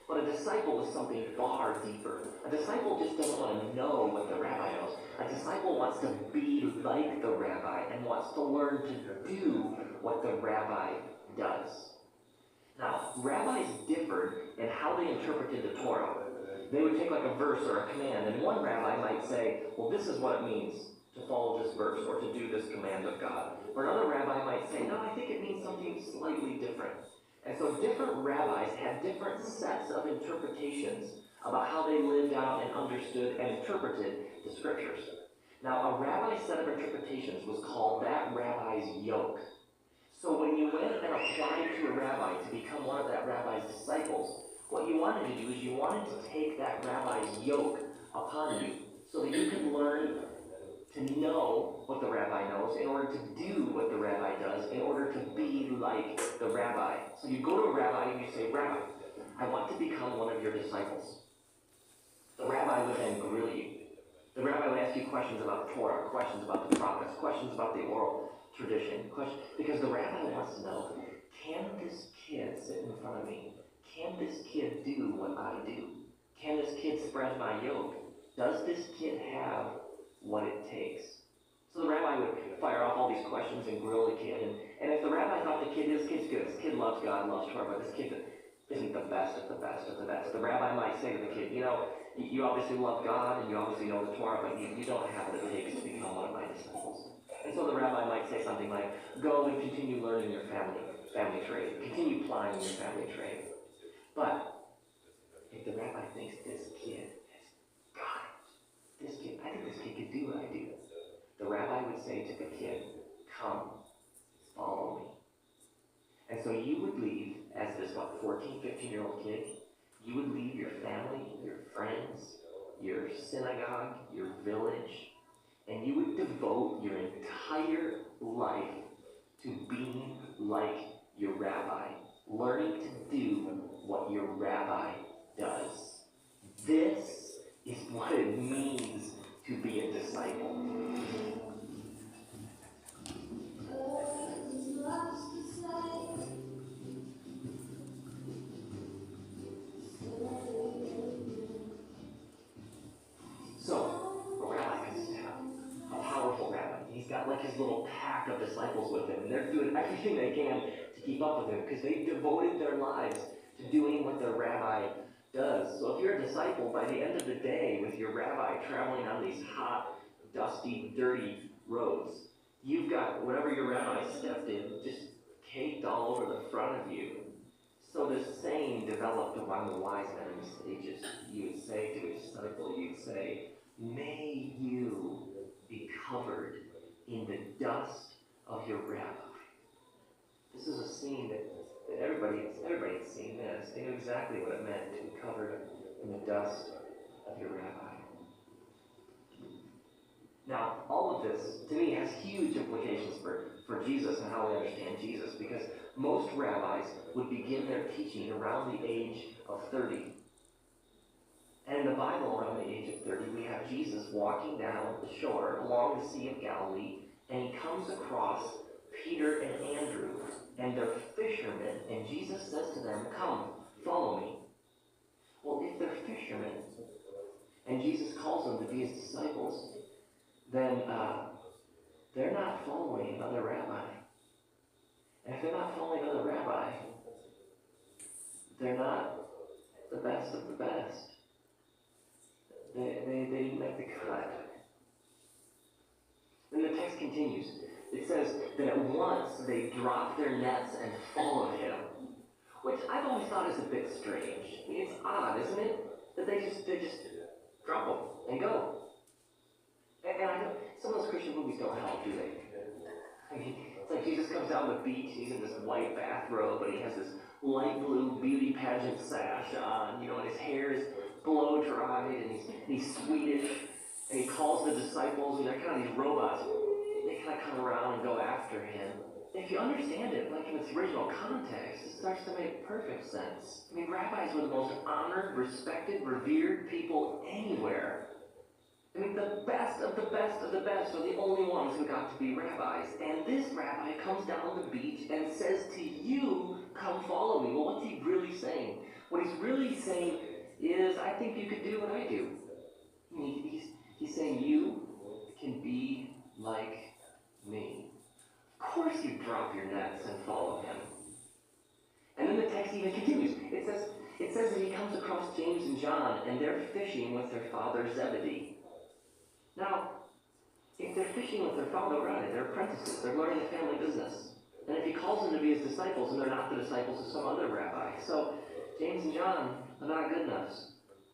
But a disciple is something far deeper. A disciple just doesn't want to know what the rabbi knows. A disciple wants to be like the rabbi and wants to learn to do what the rabbi does. Now, rabbis differed in how they interpreted the Torah. They would take like a verse or a command, and one rabbi might say, well, this is what it means to follow this verse or to do this command of God. Or another rabbi might say, no, I think it means something slightly different. And so different rabbis had different sets of interpretations about how they lived out and understood and interpreted the scriptures. Now, a rabbi's set of interpretations was called that rabbi's yoke. So when you went and applied to a rabbi to become one of that rabbi's disciples, what you wanted to do is you wanted to take that rabbi's yoke upon you so that you could learn to know what the rabbi knows in order to do what the rabbi does, in order to be like the rabbi. So you go to a rabbi and you say, Rabbi, I want to become one of your disciples. The rabbi would then grill you. The rabbi would ask you questions about Torah, questions about the prophets, questions about the oral tradition, because the rabbi wants to know, can this kid sit in front of me? Can this kid do what I do? Can this kid spread my yoke? Does this kid have what it takes? So the rabbi would fire off all these questions and grill the kid. And if the rabbi thought this kid's good, this kid loves God, loves Torah, but this kid isn't the best of the best of the best, the rabbi might say to the kid, you obviously love God and you obviously know the Torah, but you don't have what it takes to become one of my disciples. And so the rabbi might say something like, go and continue learning your family trade. Continue plying your family trade. But if the rabbi thinks this kid has got it, I think this kid could do what I do, the rabbi would say to the kid, come, follow me. And so you would leave, as this 14, 15-year-old kid, you would leave your family, your friends, your synagogue, your village, and you would devote your entire life to being like your rabbi, learning to do what your rabbi does. This is what it means to be a disciple. Like his little pack of disciples with him, and they're doing everything they can to keep up with him because they've devoted their lives to doing what their rabbi does. So if you're a disciple, by the end of the day with your rabbi traveling on these hot, dusty, dirty roads, you've got whatever your rabbi stepped in just caked all over the front of you. So this saying developed among the wise men in the sages. You would say to a disciple, you'd say, may you be covered in the dust of your rabbi. This is a scene that Everybody had seen this. They knew exactly what it meant to be covered in the dust of your rabbi. Now, all of this, to me, has huge implications for Jesus and how we understand Jesus, because most rabbis would begin their teaching around the age of 30. And in the Bible, around the age of 30, we have Jesus walking down the shore along the Sea of Galilee, and he comes across Peter and Andrew, and they're fishermen, and Jesus says to them, "Come, follow me." Well, if they're fishermen, and Jesus calls them to be his disciples, then they're not following another rabbi. And if they're not following another rabbi, they're not the best of the best. They didn't make the cut. Then the text continues. It says that at once they dropped their nets and followed him, which I've always thought is a bit strange. I mean, it's odd, isn't it? That they just drop them and go. And I know some of those Christian movies don't help, do they? I mean, it's like Jesus comes down the beach, he's in this white bathrobe, and he has this light blue beauty pageant sash on, and his hair is blow dried, and he's Swedish, and he calls the disciples, and they're kind of these robots. They kind of come around and go after him. If you understand it, like in its original context, it starts to make perfect sense. I mean, rabbis were the most honored, respected, revered people anywhere. I mean, the best of the best of the best are the only ones who got to be rabbis. And this rabbi comes down the beach and says to you, "Come follow me." Well, what's he really saying? What he's really saying is, I think you could do what I do. I mean, he's saying you can be like me. Of course you drop your nets and follow him. And then the text even continues. It says that he comes across James and John, and they're fishing with their father Zebedee. Now, if they're fishing with their father, right, they're apprentices, they're learning the family business. And if he calls them to be his disciples, and they're not the disciples of some other rabbi. So, James and John are not good enough.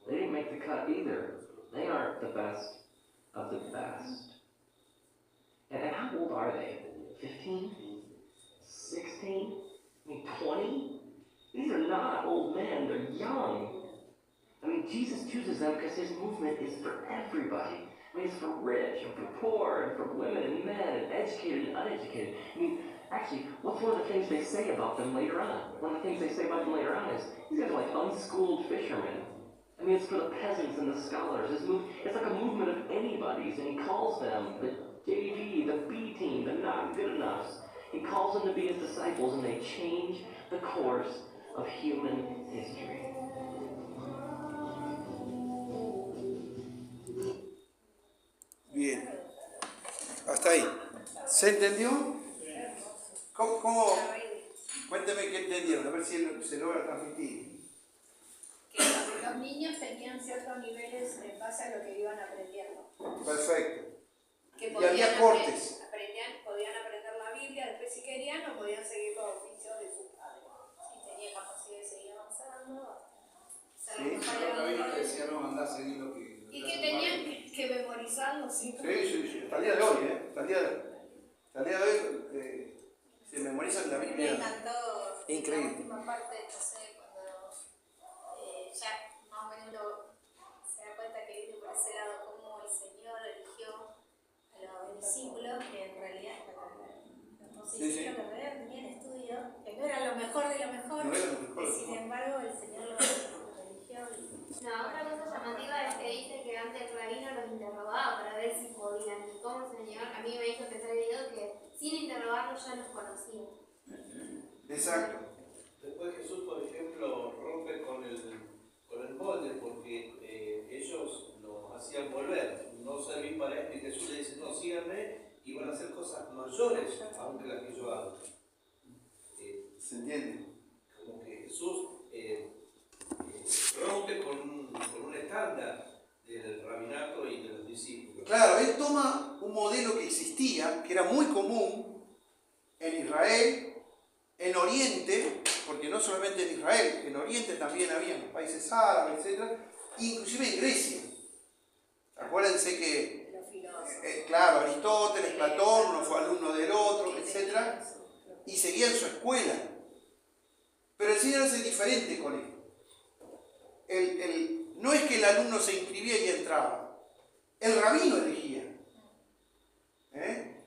They didn't make the cut either. They aren't the best of the best. And how old are they? 15? 16? I mean, 20? These are not old men, they're young. I mean, Jesus chooses them because his movement is for everybody. I mean, it's for rich and for poor and for women and men and educated and uneducated. I mean, actually, what's one of the things they say about them later on? One of the things they say about them later on is, these guys are like unschooled fishermen. I mean, it's for the peasants and the scholars. It's like a movement of anybody's, and he calls them the JV, the B team, the not good enoughs. He calls them to be his disciples, and they change the course of human history. Bien. Hasta ahí. ¿Se entendió? ¿Cómo? Cuénteme qué entendieron, a ver si se logra transmitir. Que los niños tenían ciertos niveles en base a lo que iban aprendiendo. Perfecto. Que Y había cortes. Podían aprender la Biblia, después si querían o podían seguir los oficios de sus padres. Si tenían capacidad de seguir avanzando. Sí, la Biblia decía no andar a seguir lo que... Y que tenían que memorizarlo, ¿sí? Sí. Hasta el día de hoy, Hasta el día de hoy se memorizan la Biblia. Me encantó Increíble. la última parte, no sé, cuando ya más o menos se da cuenta que viene por ese lado, cómo el Señor eligió a los discípulos, que en realidad los discípulos que en realidad tenían estudio, que no era lo mejor de lo mejor, y sin embargo el Señor los eligió. No, otra cosa llamativa es que dice que antes el rabino los interrogaba para ver si podían. Y como el Señor, a mí me hizo pensar el video que sin interrogarlos ya los conocía. Exacto. Después Jesús, por ejemplo, rompe con el molde porque ellos los hacían volver, no servir para esto, y Jesús le dice, no, síganme y van a hacer cosas mayores aunque las que yo hago. ¿Se entiende? Como que Jesús rompe con un estándar del rabinato y de los discípulos. Claro, él toma un modelo que existía, que era muy común en Israel, en Oriente, porque no solamente en Israel, en Oriente también había en los países árabes, etc., inclusive en Grecia. Acuérdense que, claro, Aristóteles, Platón, uno fue alumno del otro, etc., y seguían su escuela. el Señor es diferente con esto. No es que el alumno se inscribía y entraba. El rabino elegía.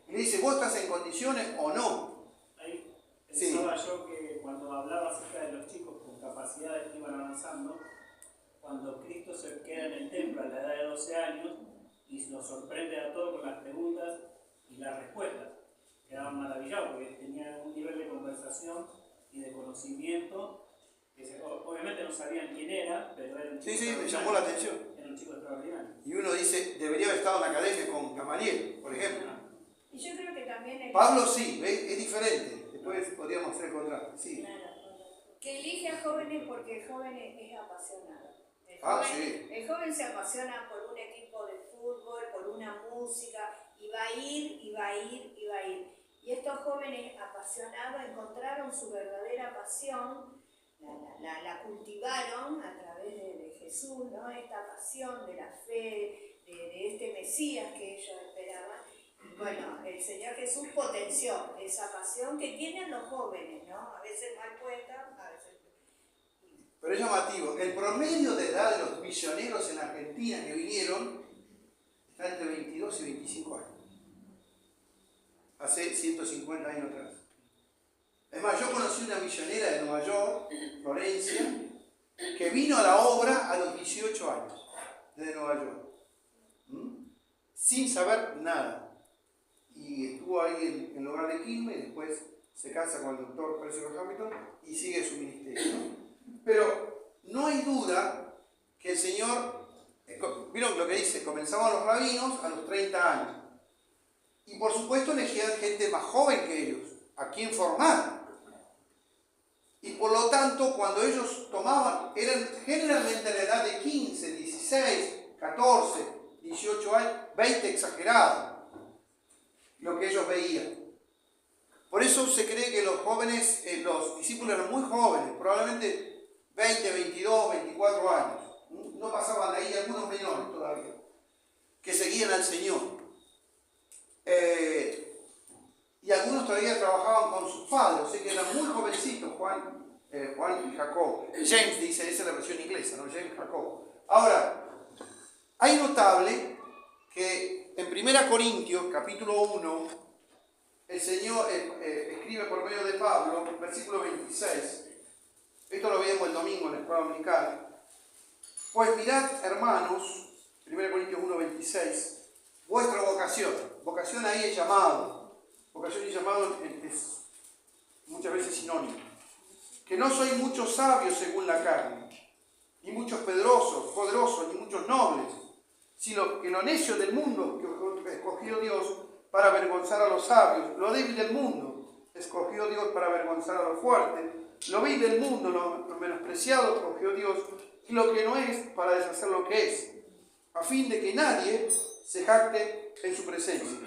Y le dice, ¿vos estás en condiciones o no? Ahí Sí. pensaba yo que cuando hablaba acerca de los chicos con capacidades que iban avanzando, cuando Cristo se queda en el templo a la edad de 12 años y los sorprende a todos con las preguntas y las respuestas, quedaban maravillados porque tenía un nivel de conversación y de conocimiento que obviamente no sabían quién era, pero era un chico Sí, me extraordinario. llamó la atención. Era un chico extraordinario. Y uno dice, debería haber estado en la academia con Gamaliel, por ejemplo. Y yo creo que también el Pablo sí, ¿ves? Es diferente. Después podríamos hacer el contraste. Sí. que elige a jóvenes porque el joven es apasionado. El joven se apasiona por un equipo de fútbol, por una música, y va a ir, y va a ir, y va a ir. Y estos jóvenes apasionados encontraron su verdadera pasión, la cultivaron a través de Jesús, ¿no? Esta pasión de la fe, de este Mesías que ellos esperaban. Bueno, el Señor Jesús potenció esa pasión que tienen los jóvenes, ¿no? A veces mal puesta, a veces... Pero es llamativo. El promedio de edad de los misioneros en Argentina que vinieron está entre 22 y 25 años. Hace 150 años atrás. Es más, yo conocí una misionera de Nueva York, Florencia, que vino a la obra a los 18 años, desde Nueva York. Sin saber nada. Y estuvo ahí en el hogar de Quilmes, y después se casa con el doctor Percival Hamilton y sigue su ministerio. Pero no hay duda que el Señor, ¿vieron lo que dice? Comenzaban los rabinos a los 30 años. Y por supuesto elegían gente más joven que ellos, a quien formar. Y por lo tanto, cuando ellos tomaban, eran generalmente a la edad de 15, 16, 14, 18 años, 20 exagerado, lo que ellos veían. Por eso se cree que los jóvenes, los discípulos eran muy jóvenes, probablemente 20, 22, 24 años. No pasaban de ahí, algunos menores todavía, que seguían al Señor. Y algunos todavía trabajaban con sus padres, o sea que eran muy jovencitos, Juan y Jacob. James dice, esa es la versión inglesa, ¿no? James y Jacob. Ahora, hay notable que en 1 Corintios, capítulo 1, el Señor escribe por medio de Pablo, versículo 26. Esto lo vimos el domingo en la escuela dominical. Pues mirad, hermanos, 1 Corintios 1, 26, vuestra vocación. Vocación ahí es llamado. Vocación y llamado es muchas veces sinónimo. Que no sois muchos sabios según la carne, ni muchos poderosos, ni muchos nobles, sino que lo necio del mundo que escogió Dios para avergonzar a los sabios, lo débil del mundo escogió Dios para avergonzar a los fuertes, lo vil del mundo, lo menospreciado escogió Dios, y lo que no es para deshacer lo que es, a fin de que nadie se jacte en su presencia.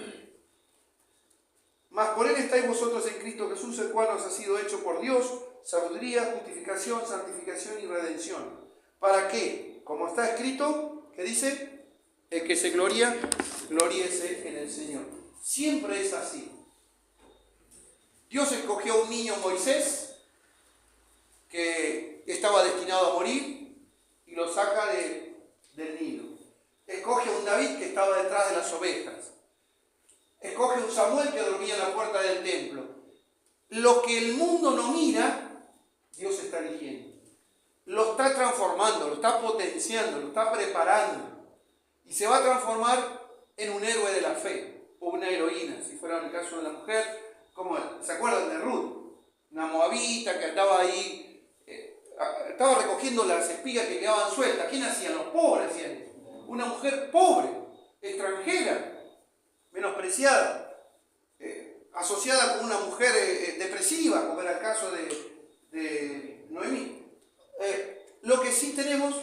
Mas por él estáis vosotros en Cristo Jesús, el cual nos ha sido hecho por Dios sabiduría, justificación, santificación y redención. ¿Para qué? Como está escrito, ¿qué dice? El que se gloría, gloríese en el Señor. Siempre es así. Dios escogió a un niño, Moisés, que estaba destinado a morir, y lo saca del Nilo. Escoge a un David que estaba detrás de las ovejas. Escoge a un Samuel que dormía en la puerta del templo. Lo que el mundo no mira, Dios está eligiendo. Lo está transformando, lo está potenciando, lo está preparando. Y se va a transformar en un héroe de la fe, o una heroína, si fuera el caso de la mujer, como ¿se acuerdan de Ruth? Una moabita que andaba ahí, estaba recogiendo las espigas que quedaban sueltas. ¿Quién hacían? Los pobres hacían eso. Una mujer pobre, extranjera, menospreciada, asociada con una mujer depresiva, como era el caso de Noemí. Lo que sí tenemos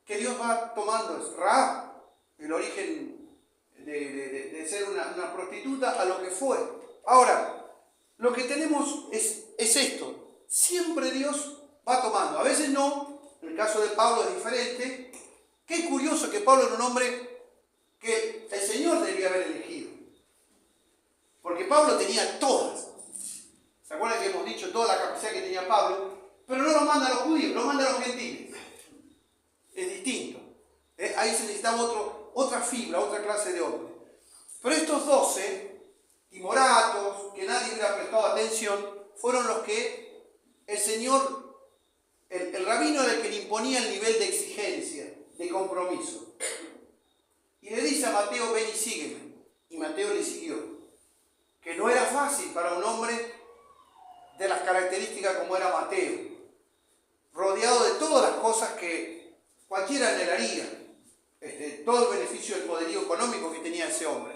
que Dios va tomando es Rahab, el origen de ser una prostituta, a lo que fue. Ahora, lo que tenemos es esto. Siempre Dios va tomando. A veces no. En el caso de Pablo es diferente. Qué curioso que Pablo era un hombre que el Señor debía haber elegido. Porque Pablo tenía todas. ¿Se acuerdan que hemos dicho toda la capacidad que tenía Pablo? Pero no lo manda a los judíos, lo manda a los gentiles. Es distinto. Ahí se necesitaba otra fibra, otra clase de hombre. Pero estos 12, timoratos, que nadie hubiera prestado atención, fueron los que el Señor, el rabino era el que le imponía el nivel de exigencia, de compromiso. Y le dice a Mateo, ven y sígueme. Y Mateo le siguió. Que no era fácil para un hombre de las características como era Mateo, rodeado de todas las cosas que cualquiera anhelaría, todo el beneficio del poderío económico que tenía ese hombre.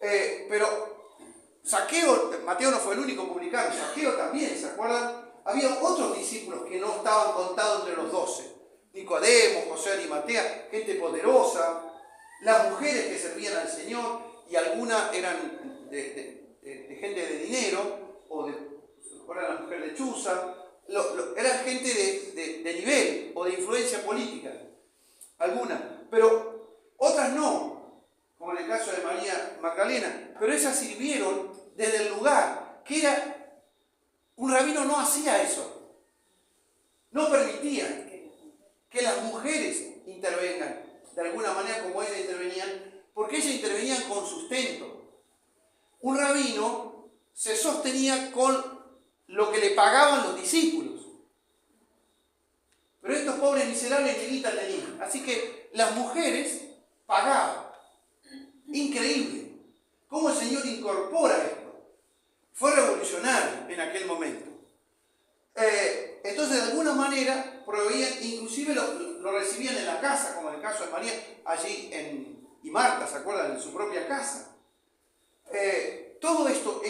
Pero Zaqueo, Mateo no fue el único publicano, Zaqueo también, ¿se acuerdan? Había otros discípulos que no estaban contados entre los 12. Nicodemo, José de Arimatea, gente poderosa, las mujeres que servían al Señor, y algunas eran de gente de dinero, o la mujer de Chuza, eran gente de nivel o de influencia política, algunas, pero otras no, como en el caso de María Magdalena, pero esas sirvieron desde el lugar, que era, un rabino no hacía eso, no permitía que las mujeres intervengan de alguna manera como ellas intervenían, porque ellas intervenían con sustento. Un rabino se sostenía con lo que le pagaban los discípulos. Pero estos pobres miserables ni guita tenían. Así que las mujeres pagaban. Increíble. ¿Cómo el Señor incorpora esto? Fue revolucionario en aquel momento. Entonces, de alguna manera, proveían, inclusive lo recibían en la casa, como en el caso de María, allí y Marta, ¿se acuerdan? En su propia casa. Todo esto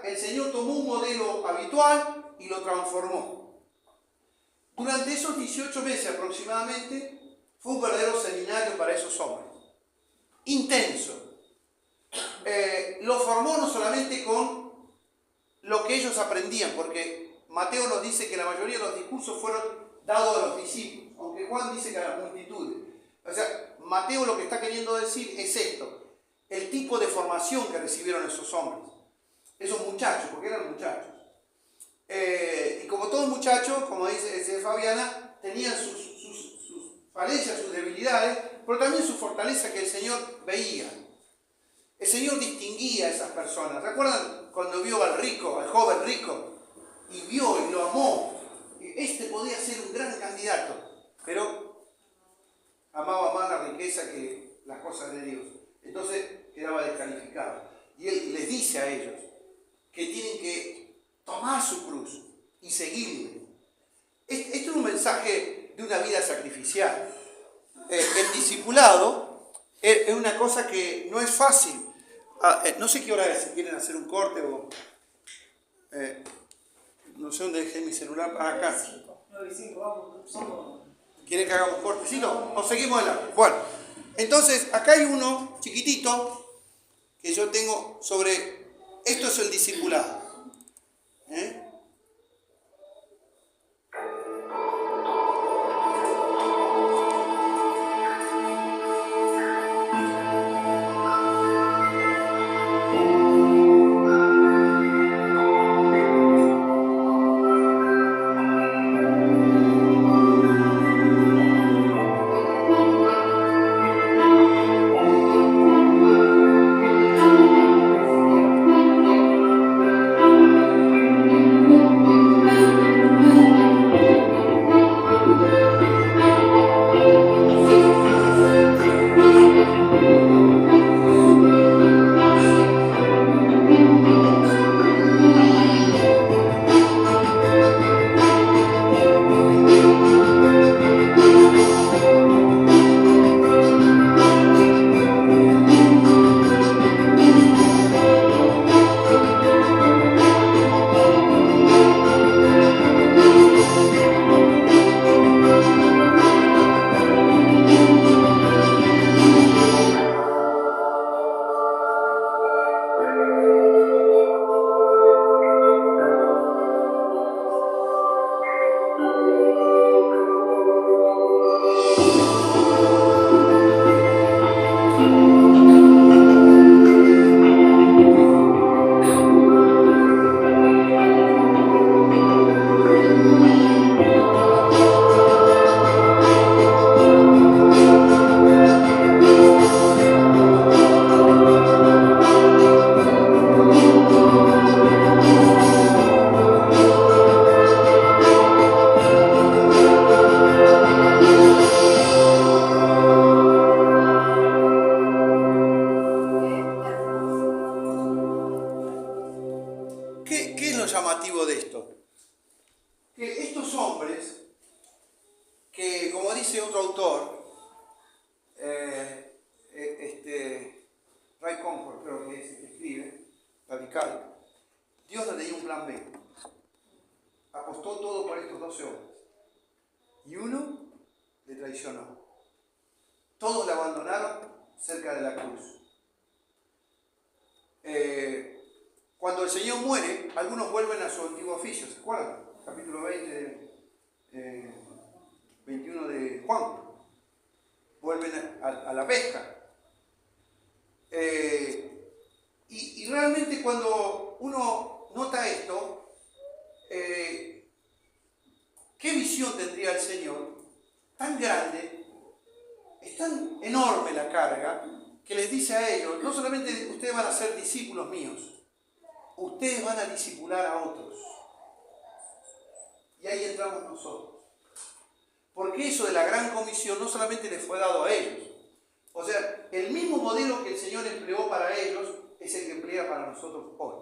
el Señor tomó un modelo habitual y lo transformó. Durante esos 18 meses aproximadamente, fue un verdadero seminario para esos hombres. Intenso. Lo formó no solamente con lo que ellos aprendían, porque Mateo nos dice que la mayoría de los discursos fueron dados a los discípulos, aunque Juan dice que a las multitudes. O sea, Mateo lo que está queriendo decir es esto. El tipo de formación que recibieron esos hombres, esos muchachos, porque eran muchachos. Y como todos muchachos, como dice Fabiana, tenían sus falencias, sus debilidades, pero también su fortaleza que el Señor veía. El Señor distinguía a esas personas. ¿Recuerdan cuando vio al joven rico, y vio y lo amó? Este podía ser un gran candidato, pero amaba más la riqueza que las cosas de Dios. Entonces quedaba descalificado. Y Él les dice a ellos que tienen que tomar su cruz y seguirle. Este es un mensaje de una vida sacrificial. El discipulado es una cosa que no es fácil. No sé qué hora es, si quieren hacer un corte o... no sé dónde dejé mi celular. Acá. 9:05, vamos. ¿Quieren que hagamos un cortecito? ¿O seguimos adelante? Bueno, entonces acá hay uno chiquitito que yo tengo sobre... Esto es el discipulado. que estos hombres, que como dice otro autor, Ray Comfort creo que es el que escribe, radical, Dios le tenía un plan B. Apostó todo por estos 12 hombres. Y uno le traicionó. Todos le abandonaron cerca de la cruz. Cuando el Señor muere, algunos vuelven a su antiguo oficio, ¿se acuerdan? Capítulo 20, 21 de Juan. Vuelven a la pesca. Y realmente cuando uno nota esto, ¿qué visión tendría el Señor? Tan grande, es tan enorme la carga, que les dice a ellos, no solamente ustedes van a ser discípulos míos, ustedes van a discipular a otros. Y ahí entramos nosotros. Porque eso de la gran comisión no solamente les fue dado a ellos. O sea, el mismo modelo que el Señor empleó para ellos es el que emplea para nosotros hoy.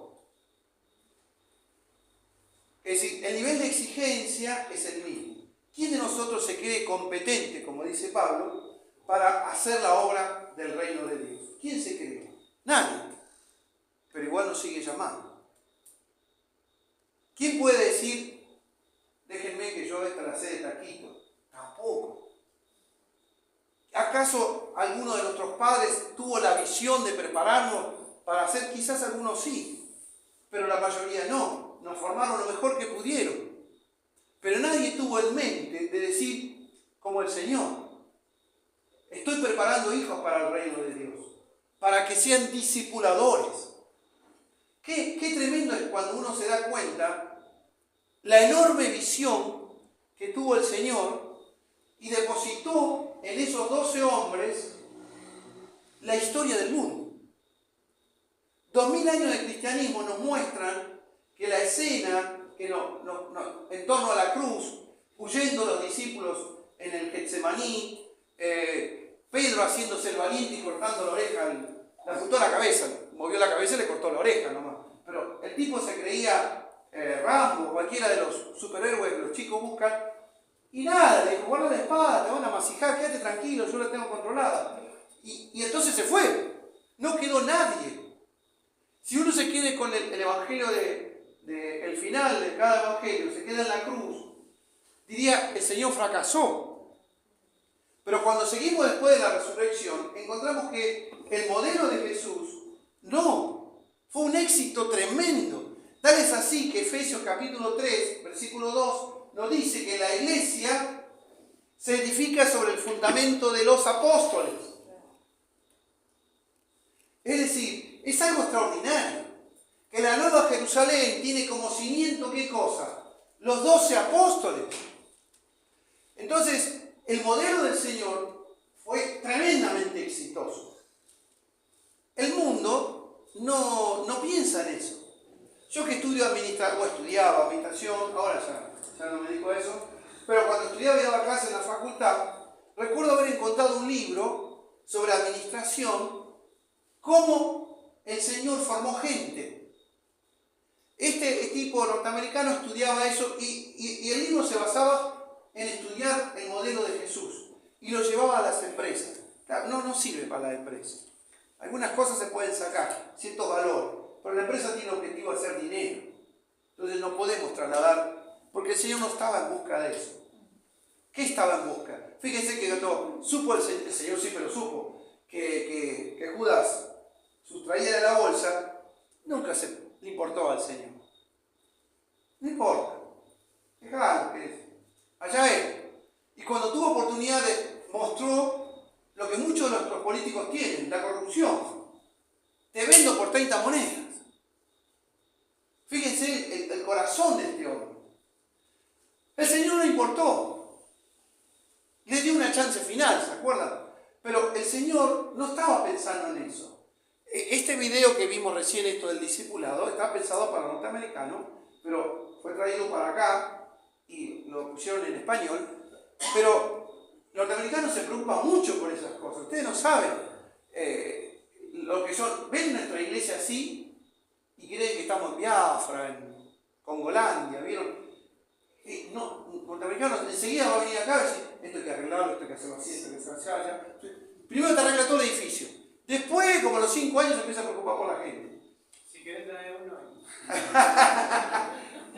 Es decir, el nivel de exigencia es el mismo. ¿Quién de nosotros se cree competente, como dice Pablo, para hacer la obra del reino de Dios? ¿Quién se cree? Nadie. Pero igual nos sigue llamando. ¿Quién puede decir, déjenme que yo esta la sé de taquito? Tampoco. ¿Acaso alguno de nuestros padres tuvo la visión de prepararnos para hacer? Quizás algunos sí, pero la mayoría no. Nos formaron lo mejor que pudieron. Pero nadie tuvo en mente de decir, como el Señor, estoy preparando hijos para el reino de Dios, para que sean discipuladores. Qué tremendo es cuando uno se da cuenta la enorme visión que tuvo el Señor y depositó en esos 12 hombres la historia del mundo. 2000 años de cristianismo nos muestran que la escena que en torno a la cruz, huyendo los discípulos en el Getsemaní, Pedro haciéndose el valiente y cortando la oreja, le apuntó la cabeza, movió la cabeza y le cortó la oreja nomás. Pero el tipo se creía Rambo, cualquiera de los superhéroes que los chicos buscan, y nada, le dijo, guarda la espada, te van a masijar, quédate tranquilo, yo la tengo controlada. Y entonces se fue, no quedó nadie. Si uno se quede con el evangelio el final de cada evangelio, se queda en la cruz, diría, el Señor fracasó. Pero cuando seguimos después de la resurrección, encontramos que el modelo de Jesús, no, fue un éxito tremendo. Tal es así que Efesios capítulo 3, versículo 2, nos dice que la iglesia se edifica sobre el fundamento de los apóstoles. Es decir, es algo extraordinario. Que la Nueva Jerusalén tiene como cimiento, ¿qué cosa? Los 12 apóstoles. Entonces, el modelo del Señor fue tremendamente exitoso. El mundo no piensa en eso. Yo que estudiaba administración, ahora ya no me dedico a eso, pero cuando estudiaba y daba clases en la facultad, recuerdo haber encontrado un libro sobre administración, cómo el Señor formó gente. Este tipo norteamericano estudiaba eso y el libro se basaba en estudiar el modelo de Jesús y lo llevaba a las empresas. No sirve para la empresa. Algunas cosas se pueden sacar, ciertos valores, pero la empresa tiene el objetivo de hacer dinero. Entonces no podemos trasladar, porque el Señor no estaba en busca de eso. ¿Qué estaba en busca? Fíjense que supo el Señor sí, pero supo que Judas sustraía de la bolsa, nunca le importó al Señor. No importa. Dejalo que es. Allá él. Y cuando tuvo oportunidad mostró lo que muchos de nuestros políticos tienen, la corrupción. Te vendo por 30 monedas. Fíjense el corazón de este hombre. El Señor no importó. Le dio una chance final, ¿se acuerdan? Pero el Señor no estaba pensando en eso. Este video que vimos recién, esto del discipulado, está pensado para los norteamericanos, pero fue traído para acá y lo pusieron en español. Pero los norteamericanos se preocupan mucho por esas cosas. Ustedes no saben lo que son. Ven nuestra iglesia así y creen que estamos en Biafra, en Congolandia, ¿vieron? enseguida va a venir acá y decir, esto hay que arreglarlo, esto hay que hacerlo así, esto hay que hacerlo allá. Primero te arregla todo el edificio. Después, como a los 5 años, se empieza a preocupar por la gente. Si querés traer uno.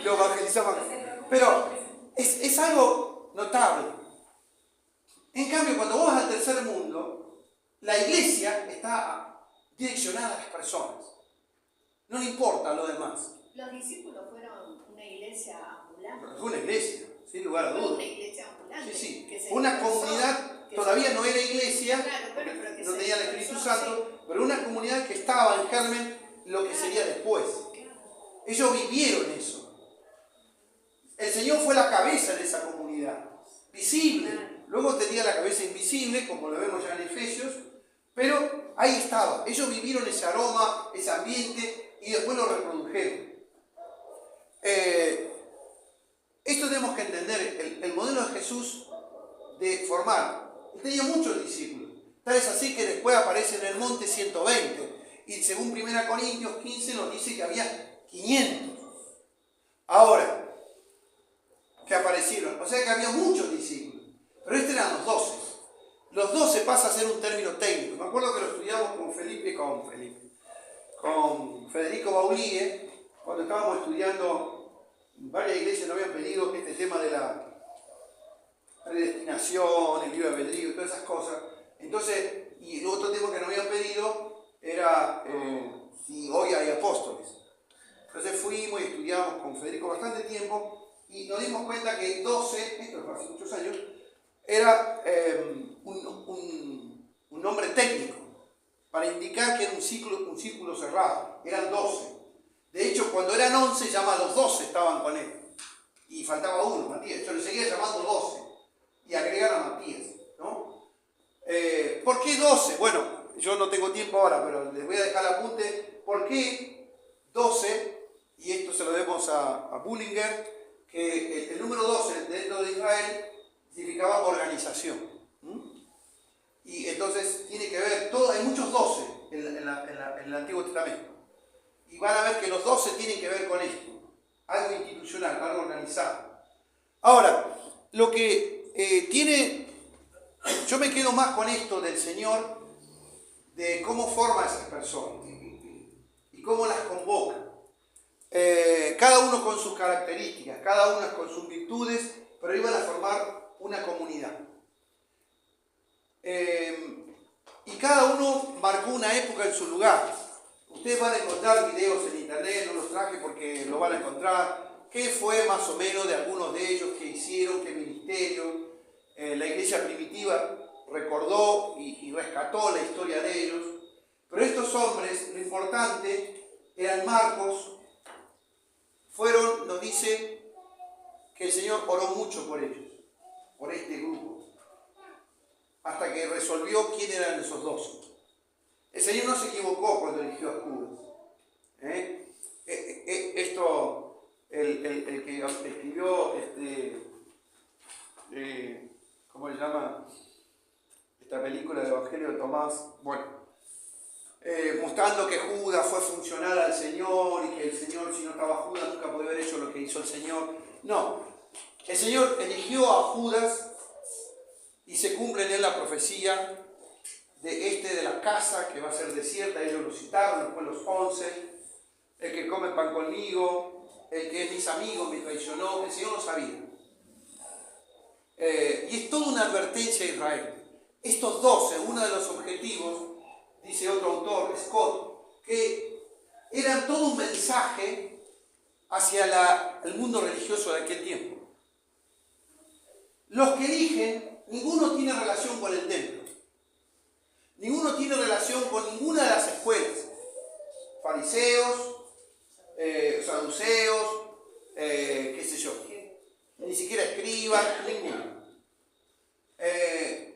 Lo evangelizamos. Pero es algo notable. En cambio, cuando vos vas al tercer mundo, la iglesia está direccionada a las personas. No le importa lo demás. Los discípulos fueron una iglesia ambulante. Fue una iglesia, sin lugar a Fue dudas. una iglesia ambulante. Sí, que sí. se Una dispersó, comunidad, que todavía se- no era iglesia, Claro, pero que no se tenía el Espíritu dispersó, Santo, pero una comunidad que estaba en germen lo que sería después. Ellos vivieron eso. El Señor fue la cabeza de esa comunidad, visible. Luego tenía la cabeza invisible, como lo vemos ya en Efesios, pero ahí estaba. Ellos vivieron ese aroma, ese ambiente, y después lo reprodujeron. Esto tenemos que entender, el modelo de Jesús de formar. Él tenía muchos discípulos. Tal es así que después aparece en el monte 120. Y según 1 Corintios 15 nos dice que había 500. Ahora, que aparecieron. O sea que había muchos discípulos. Pero estos eran los 12. Los 12 pasa a ser un término técnico. Me acuerdo que lo estudiamos con Federico Baulie, cuando estábamos estudiando, varias iglesias nos habían pedido este tema de la predestinación, el libre albedrío y todas esas cosas. Entonces, y el otro tema que nos habían pedido era si hoy hay apóstoles. Entonces fuimos y estudiamos con Federico bastante tiempo y nos dimos cuenta que 12, esto fue hace muchos años, era un nombre técnico para indicar que era un círculo cerrado. Eran 12. De hecho, cuando eran 11, ya más los 12 estaban con él. Y faltaba uno, Matías. Yo le seguía llamando 12. Y agregar a Matías, ¿no? ¿Por qué 12? Bueno, yo no tengo tiempo ahora, pero les voy a dejar el apunte. ¿Por qué 12? Y esto se lo debemos a Bullinger, que el número 12 dentro de Israel significaba organización. Y entonces tiene que ver, hay muchos 12 en el Antiguo Testamento. Y van a ver que los 12 tienen que ver con esto. Algo institucional, algo organizado. Ahora, lo que yo me quedo más con esto del Señor, de cómo forma a esas personas y cómo las convoca. Cada uno con sus características, cada uno con sus virtudes, pero iban a formar una comunidad. Y cada uno marcó una época en su lugar. Ustedes van a encontrar videos en internet, no los traje porque lo van a encontrar, qué fue más o menos de algunos de ellos, qué hicieron, qué ministerio. La iglesia primitiva recordó y rescató la historia de ellos. Pero estos hombres, lo importante, eran Marcos, nos dice que el Señor oró mucho por ellos, por este grupo, hasta que resolvió quién eran esos 12. El Señor no se equivocó cuando eligió a Judas. Esto, el que escribió, ¿cómo se llama? Esta película del Evangelio de Tomás, bueno, mostrando que Judas fue funcional al Señor y que el Señor, si no estaba Judas, nunca podía haber hecho lo que hizo el Señor. No, el Señor eligió a Judas y se cumple en él la profecía de la casa que va a ser desierta. Ellos lo citaron, después los 11, el que come pan conmigo, el que es mis amigos me traicionó. El Señor lo sabía. Y es toda una advertencia a Israel. Estos 12, uno de los objetivos, dice otro autor, Scott, que eran todo un mensaje hacia el mundo religioso de aquel tiempo. Los que eligen, ninguno tiene relación con el templo. Ninguno tiene relación con ninguna de las escuelas. Fariseos, saduceos, qué sé yo. Ni siquiera escribas, ninguno.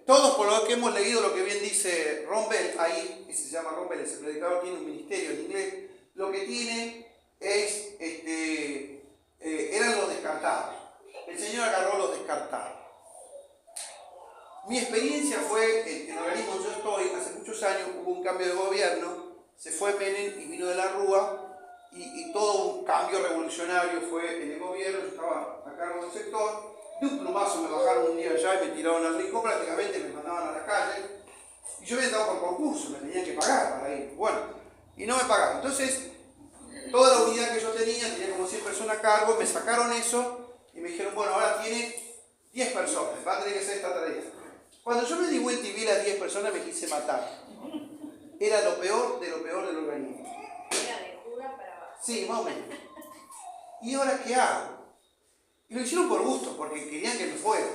Todos, por lo que hemos leído, lo que bien dice Rombel, ahí, que se llama Rombel, ese predicador, tiene un ministerio en inglés, lo que tiene es, eran los descartados. El Señor agarró los descartados. Mi experiencia fue, en el organismo donde yo estoy, hace muchos años hubo un cambio de gobierno, se fue Menem y vino de la Rúa, y todo un cambio revolucionario fue en el gobierno. Yo estaba a cargo del sector, De un plumazo me bajaron un día allá y me tiraron al rincón, prácticamente me mandaban a la calle. Y yo había entrado por concurso, me tenían que pagar para ir. Bueno, y no me pagaban. Entonces, toda la unidad que yo tenía como 100 personas a cargo, me sacaron eso y me dijeron, bueno, ahora tiene 10 personas, va a tener que hacer esta tarea. Cuando yo me di vuelta y vi las 10 personas, me quise matar. Era lo peor del organismo. Era de Judas para abajo. Sí, más o menos. ¿Y ahora qué hago? Y lo hicieron por gusto, porque querían que me fuera.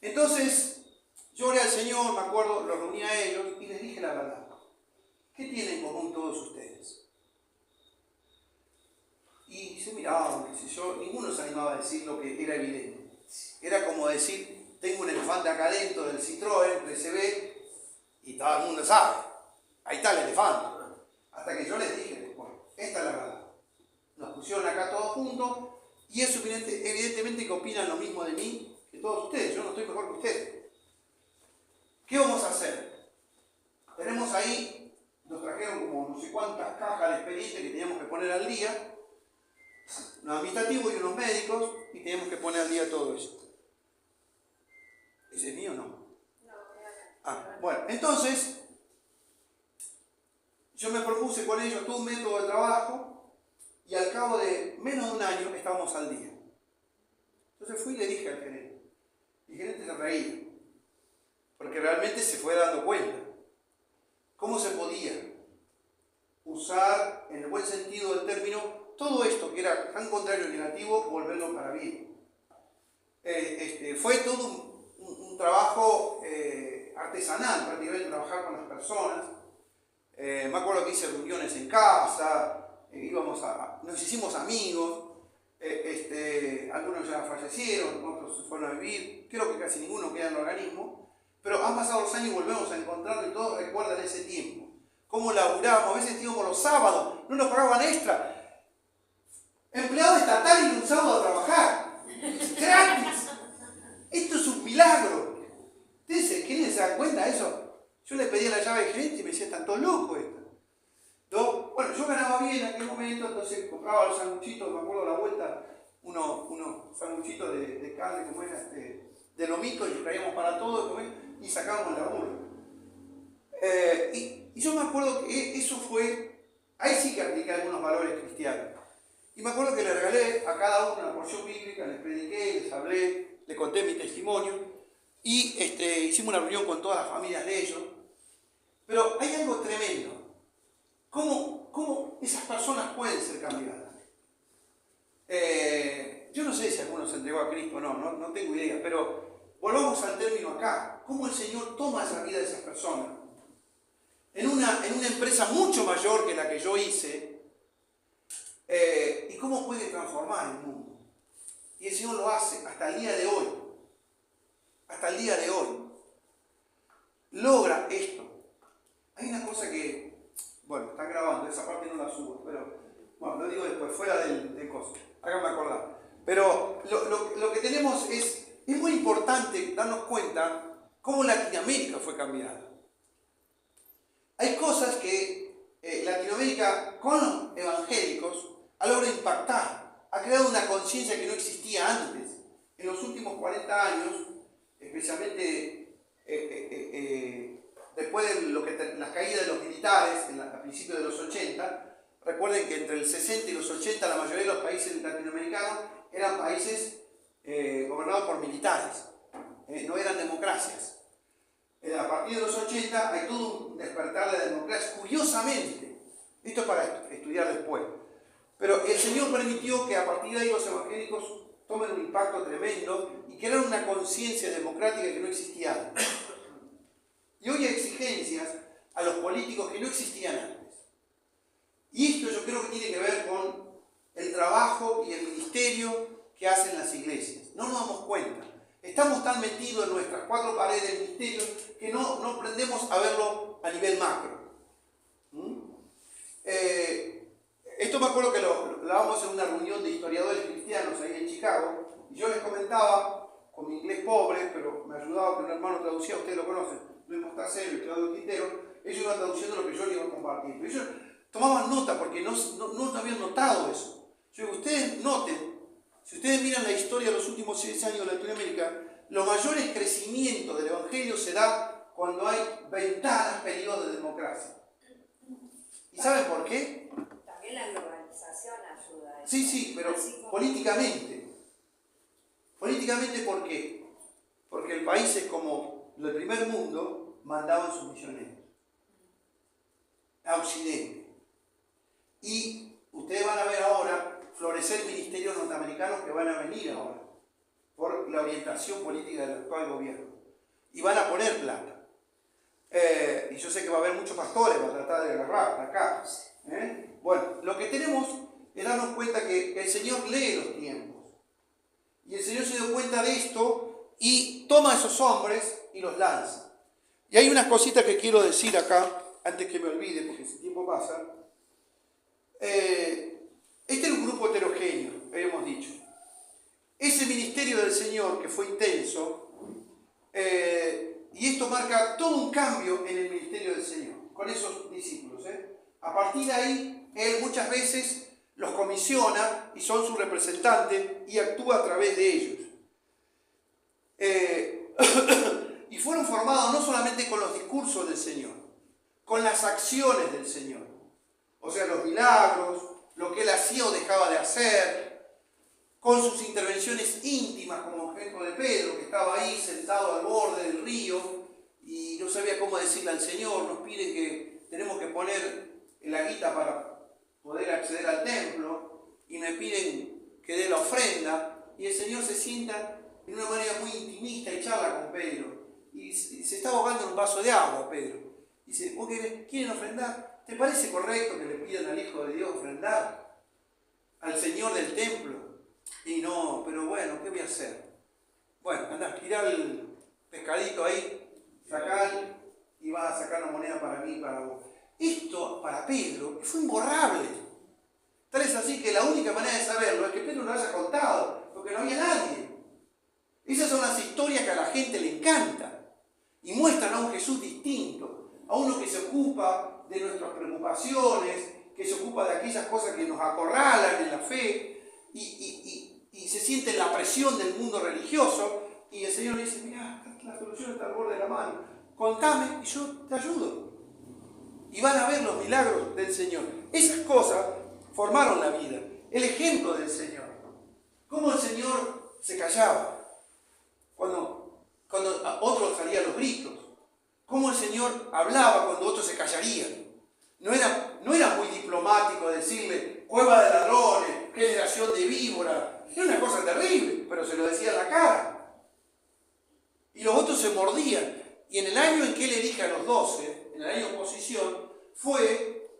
Entonces, yo oré al Señor, me acuerdo, los reuní a ellos y les dije la verdad. ¿Qué tienen en común todos ustedes? Y se miraban, qué sé yo, ninguno se animaba a decir lo que era evidente. Era como decir, tengo un elefante acá adentro del Citroën, que se ve, y todo el mundo sabe. Ahí está el elefante. Hasta que yo les dije, bueno, esta es la verdad. Nos pusieron acá todos juntos, y eso evidentemente que opinan lo mismo de mí que todos ustedes. Yo no estoy mejor que ustedes. ¿Qué vamos a hacer? Tenemos ahí, nos trajeron como no sé cuántas cajas de expedientes que teníamos que poner al día, un administrativo y unos médicos, y teníamos que poner al día todo eso. ¿Ese es mío o no? Bueno, entonces, yo me propuse con ellos todo un método de trabajo, y al cabo de menos de un año estábamos al día. Entonces fui y le dije al gerente. Y el gerente se reía, porque realmente se fue dando cuenta cómo se podía usar, en el buen sentido del término, todo esto que era tan contrario y negativo, volverlo para bien. Fue todo un trabajo artesanal, prácticamente trabajar con las personas. Me acuerdo que hice reuniones en casa, nos hicimos amigos, algunos ya fallecieron, otros se fueron a vivir, creo que casi ninguno queda en el organismo, pero han pasado los años y volvemos a encontrarlo y todos recuerdan ese tiempo. Cómo laburamos, a veces íbamos los sábados, no nos pagaban extra. Empleado estatal y un sábado a trabajar, gratis. Esto es un milagro. Ustedes, ¿quiénes se dan cuenta de eso? Yo le pedía la llave al gerente y me decía, están todos locos esto. Bueno, yo ganaba bien en aquel momento, entonces compraba los sanguchitos, me acuerdo la vuelta, unos sanguchitos de carne, como era, de lomito, y traíamos para todo y sacábamos el laburo. Y yo me acuerdo que eso fue, ahí sí que apliqué algunos valores cristianos. Y me acuerdo que le regalé a cada uno una porción bíblica, les prediqué, les hablé, les conté mi testimonio, y hicimos una reunión con todas las familias de ellos. Pero hay algo tremendo. ¿Cómo esas personas pueden ser cambiadas? Yo no sé si alguno se entregó a Cristo o no tengo idea, pero volvamos al término acá. ¿Cómo el Señor toma esa vida de esas personas? En una empresa mucho mayor que la que yo hice, y cómo puede transformar el mundo. Y el Señor lo hace hasta el día de hoy. Hasta el día de hoy. Logra esto. Hay una cosa que, bueno, está grabando, esa parte no la subo, pero bueno, lo digo después, fuera del coso. Háganme acordar. Pero lo que tenemos es muy importante darnos cuenta cómo Latinoamérica fue cambiada. Hay cosas que Latinoamérica, con los evangélicos, ha logrado impactar. Ha creado una conciencia que no existía antes. En los últimos 40 años, especialmente después de las caídas de los militares, a principios de los 80, recuerden que entre el 60 y los 80 la mayoría de los países latinoamericanos eran países gobernados por militares, no eran democracias. A partir de los 80 hay todo un despertar de la democracia, curiosamente. Esto es para estudiar después. Pero el Señor permitió que a partir de ahí los evangélicos tomen un impacto tremendo y crearon una conciencia democrática que no existía antes. Y hoy hay exigencias a los políticos que no existían antes. Y esto yo creo que tiene que ver con el trabajo y el ministerio que hacen las iglesias. No nos damos cuenta. Estamos tan metidos en nuestras cuatro paredes del ministerio que no aprendemos a verlo a nivel macro. Esto me acuerdo que lo hablábamos en una reunión de historiadores cristianos ahí en Chicago, y yo les comentaba, con mi inglés pobre, pero me ayudaba que un hermano traducía, ustedes lo conocen, Luis Mostacero y Claudio Quintero, ellos iban traduciendo lo que yo les iba a compartir. Pero ellos tomaban nota porque no habían notado eso. Yo digo, ustedes noten, Si ustedes miran la historia de los últimos 6 años de Latinoamérica, los mayores crecimientos del Evangelio se da cuando hay ventanas, periodos de democracia. ¿Y saben por qué? También la globalización ayuda a eso. Sí, pero políticamente. Políticamente, ¿por qué? Porque en países como el primer mundo mandaban sus misioneros a Occidente. Y ustedes van a ver ahora florecer ministerios norteamericanos que van a venir ahora por la orientación política del actual gobierno. Y van a poner plata. Y yo sé que va a haber muchos pastores para tratar de agarrar acá. Bueno, lo que tenemos es darnos cuenta que el Señor lee los tiempos. Y el Señor se dio cuenta de esto y toma a esos hombres y los lanza. Y hay unas cositas que quiero decir acá, antes que me olvide, porque ese tiempo pasa. Este era un grupo heterogéneo, habíamos dicho. Ese ministerio del Señor, que fue intenso, y esto marca todo un cambio en el ministerio del Señor, con esos discípulos. A partir de ahí, Él muchas veces los comisiona y son sus representantes y actúa a través de ellos. Y fueron formados no solamente con los discursos del Señor, con las acciones del Señor. O sea, los milagros, lo que Él hacía o dejaba de hacer, con sus intervenciones íntimas, como el ejemplo de Pedro, que estaba ahí sentado al borde del río y no sabía cómo decirle al Señor, nos piden que tenemos que poner la guita para poder acceder al templo y me piden que dé la ofrenda, y el Señor se sienta de una manera muy intimista y charla con Pedro y se está ahogando en un vaso de agua Pedro. Dice, ¿vos quieren ofrendar? ¿Te parece correcto que le pidan al Hijo de Dios ofrendar al Señor del templo? Y no, pero bueno, ¿qué voy a hacer? Bueno, andá, tirá el pescadito ahí, sacalo y vas a sacar una moneda para mí y para vos. Esto para Pedro fue imborrable. Tal es así que la única manera de saberlo es que Pedro lo haya contado, porque no había nadie. Esas son las historias que a la gente le encantan y muestran a un Jesús distinto, a uno que se ocupa de nuestras preocupaciones, que se ocupa de aquellas cosas que nos acorralan en la fe y se siente la presión del mundo religioso, y el Señor le dice, mira, la solución está al borde de la mano, contame y yo te ayudo. Y van a ver los milagros del Señor. Esas cosas formaron la vida. El ejemplo del Señor. Cómo el Señor se callaba cuando a otros salían los gritos. Cómo el Señor hablaba cuando otros se callarían. No era muy diplomático decirle, cueva de ladrones, generación de víboras. Era una cosa terrible, pero se lo decía en la cara. Y los otros se mordían. Y en el año en que Él elige a los 12, en el año de oposición, fue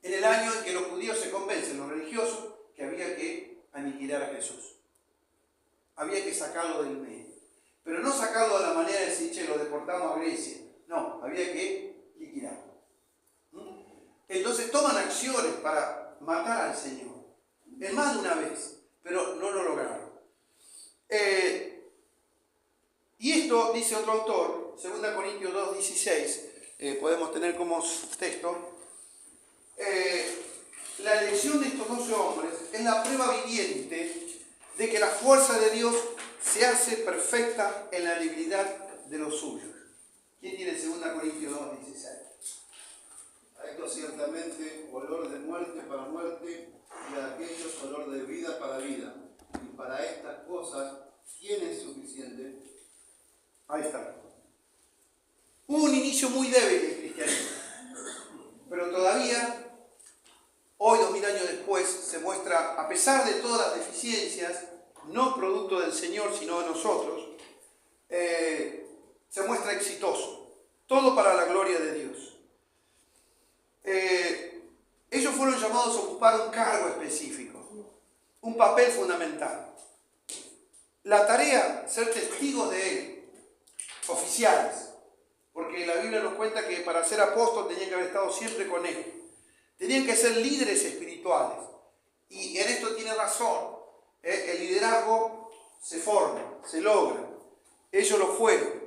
en el año en que los judíos se convencen, los religiosos, que había que aniquilar a Jesús. Había que sacarlo del medio. Pero no sacarlo de la manera de decir, che, lo deportamos a Grecia. No, había que liquidarlo. Entonces toman acciones para matar al Señor. En más de una vez, pero no lo lograron. Y esto, dice otro autor, 2 Corintios 2:16, podemos tener como texto, la elección de estos 12 hombres es la prueba viviente de que la fuerza de Dios se hace perfecta en la debilidad de los suyos. ¿Quién tiene 2 Corintios 2:16? A estos ciertamente olor de muerte para muerte, y a aquellos olor de vida para vida. Y para estas cosas, ¿quién es suficiente? Ahí está. Hubo un inicio muy débil del cristianismo, pero todavía, hoy 2000 años después, se muestra, a pesar de todas las deficiencias, no producto del Señor, sino de nosotros, se muestra exitoso. Todo para la gloria de Dios. Ellos fueron llamados a ocupar un cargo específico, un papel fundamental. La tarea, ser testigos de Él, oficiales, porque la Biblia nos cuenta que para ser apóstol tenían que haber estado siempre con Él. Tenían que ser líderes espirituales. Y en esto tiene razón. El liderazgo se forma, se logra. Ellos lo fueron.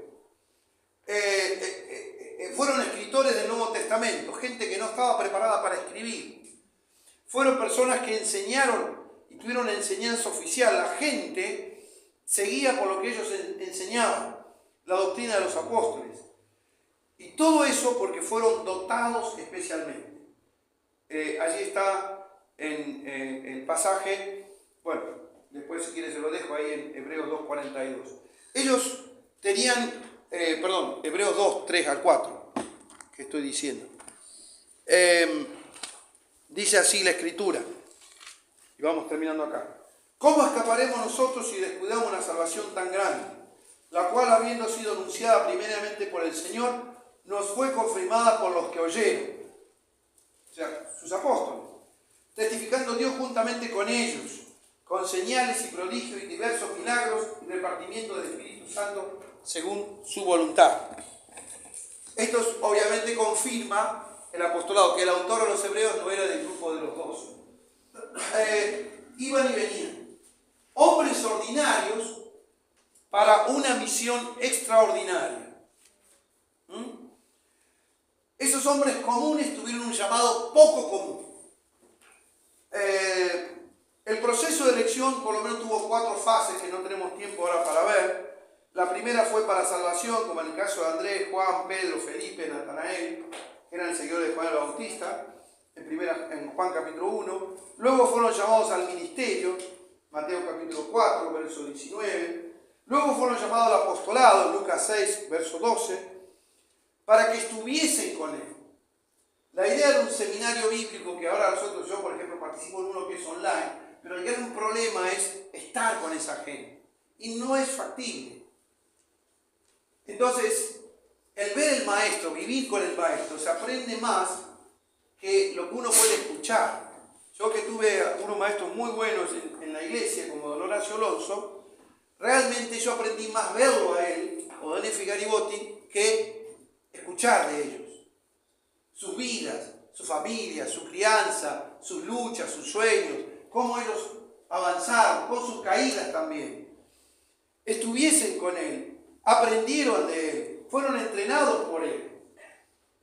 Fueron escritores del Nuevo Testamento, gente que no estaba preparada para escribir. Fueron personas que enseñaron y tuvieron enseñanza oficial. La gente seguía por lo que ellos enseñaban, la doctrina de los apóstoles. Y todo eso porque fueron dotados especialmente. Allí está en el pasaje, bueno, después si quieres se lo dejo ahí en Hebreos 2:42. Ellos tenían, Hebreos 2, 3 al 4, que estoy diciendo. Dice así la Escritura, y vamos terminando acá. ¿Cómo escaparemos nosotros si descuidamos una salvación tan grande, la cual, habiendo sido anunciada primeramente por el Señor, nos fue confirmada por los que oyeron? O sea, sus apóstoles, testificando Dios juntamente con ellos, con señales y prodigios y diversos milagros y repartimiento del Espíritu Santo según su voluntad. Esto obviamente confirma el apostolado, que el autor de los Hebreos no era del grupo de los 12. Iban y venían hombres ordinarios para una misión extraordinaria. Esos hombres comunes tuvieron un llamado poco común. El proceso de elección por lo menos tuvo 4 fases que no tenemos tiempo ahora para ver. La primera fue para salvación, como en el caso de Andrés, Juan, Pedro, Felipe, Natanael, que eran seguidores de Juan el Bautista, en Juan capítulo 1. Luego fueron llamados al ministerio, Mateo capítulo 4, verso 19. Luego fueron llamados al apostolado, Lucas 6, verso 12, para que estuviesen con él. La idea de un seminario bíblico, que ahora yo por ejemplo participo en uno que es online, pero el gran problema es estar con esa gente, y no es factible. Entonces, el ver el maestro, vivir con el maestro, se aprende más que lo que uno puede escuchar. Yo que tuve unos maestros muy buenos en la iglesia, como don Horacio Alonso, realmente yo aprendí más verlo a él, o don Efi Garibotti, que escuchar de ellos. Sus vidas, su familia, su crianza, sus luchas, sus sueños, cómo ellos avanzaron, con sus caídas también. Estuviesen con él, aprendieron de él, fueron entrenados por él.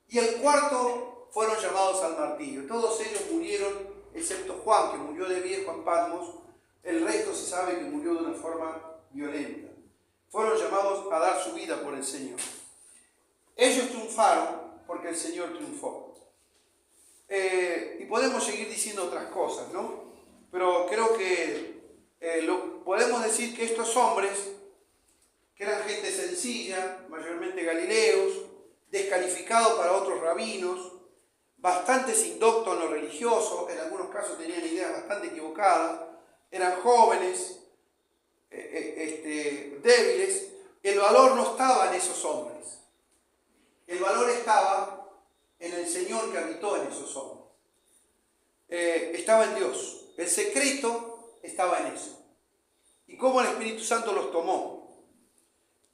Y el cuarto, fueron llamados al martirio. Todos ellos murieron, excepto Juan, que murió de viejo en Patmos. El resto se sabe que murió de una forma violenta. Fueron llamados a dar su vida por el Señor. Ellos triunfaron porque el Señor triunfó. Y podemos seguir diciendo otras cosas, ¿no? Pero creo que podemos decir que estos hombres, que eran gente sencilla, mayormente galileos, descalificados para otros rabinos, bastante indoctos en lo religioso, en algunos casos tenían ideas bastante equivocadas, eran jóvenes, débiles. El valor no estaba en esos hombres. El valor estaba en el Señor que habitó en esos hombres. Estaba en Dios. El secreto estaba en eso. Y cómo el Espíritu Santo los tomó.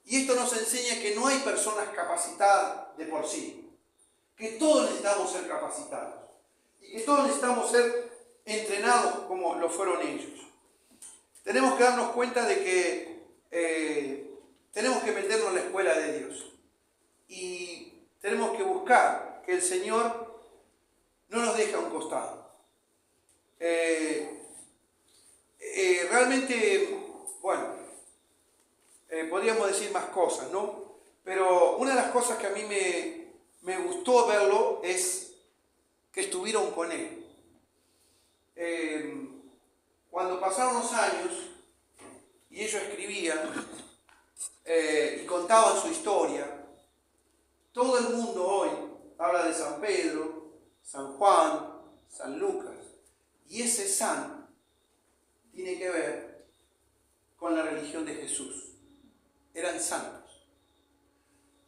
Y esto nos enseña que no hay personas capacitadas de por sí. Que todos necesitamos ser capacitados. Y que todos necesitamos ser entrenados como lo fueron ellos. Tenemos que darnos cuenta de que tenemos que meternos en la escuela de Dios. Y tenemos que buscar que el Señor no nos deje a un costado. Realmente, bueno, podríamos decir más cosas, ¿no? Pero una de las cosas que a mí me gustó verlo es que estuvieron con Él. Cuando pasaron los años y ellos escribían y contaban su historia, todo el mundo hoy habla de San Pedro, San Juan, San Lucas. Y ese San tiene que ver con la religión de Jesús. Eran santos.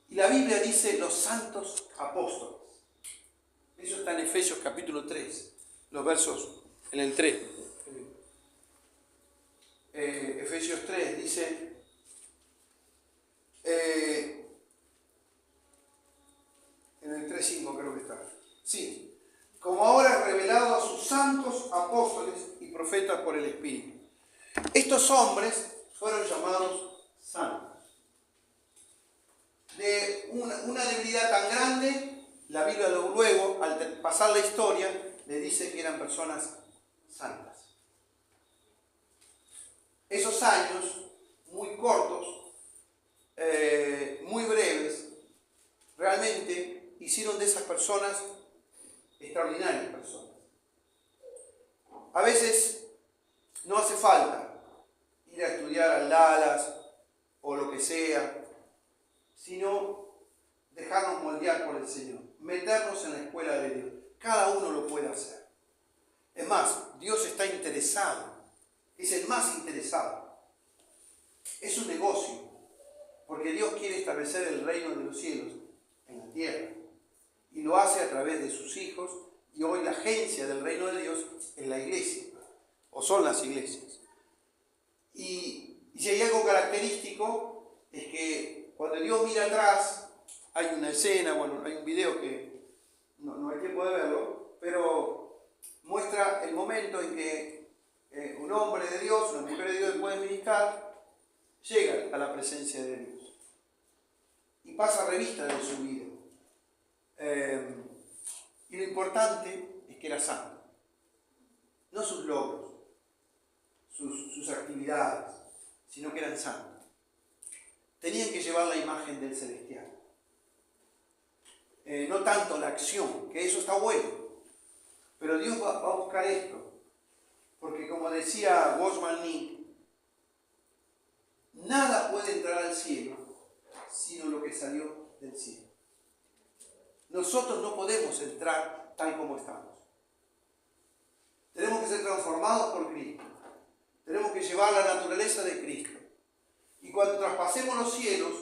Y la Biblia dice los santos apóstoles. Eso está en Efesios capítulo 3, los versos en el 3. Efesios 3 dice... en el 3.5 creo que está. Sí. Como ahora revelado a sus santos apóstoles y profetas por el Espíritu. Estos hombres fueron llamados santos. De una debilidad tan grande, la Biblia luego, al pasar la historia, le dice que eran personas santas. esos años muy cortos, muy breves, realmente hicieron de esas personas extraordinarias personas. A veces no hace falta ir a estudiar al Dallas o lo que sea, sino dejarnos moldear por el Señor, meternos en la escuela de Dios. Cada uno lo puede hacer. Es más, Dios está interesado, es el más interesado. Es un negocio, porque Dios quiere establecer el reino de los cielos en la tierra. Y lo hace a través de sus hijos, y hoy la agencia del reino de Dios es la iglesia, o son las iglesias. Y si hay algo característico, es que cuando Dios mira atrás, hay una escena, bueno, hay un video que no hay tiempo de verlo, pero muestra el momento en que un hombre de Dios, una mujer de Dios que puede ministrar, llega a la presencia de Dios y pasa revista de su vida. Y lo importante es que era santo, no sus logros, sus actividades, sino que eran santos. Tenían que llevar la imagen del celestial. No tanto la acción, que eso está bueno, pero Dios va a buscar esto, porque como decía Watchman Nee, nada puede entrar al cielo sino lo que salió del cielo. Nosotros no podemos entrar tal como estamos. Tenemos que ser transformados por Cristo. Tenemos que llevar la naturaleza de Cristo. Y cuando traspasemos los cielos,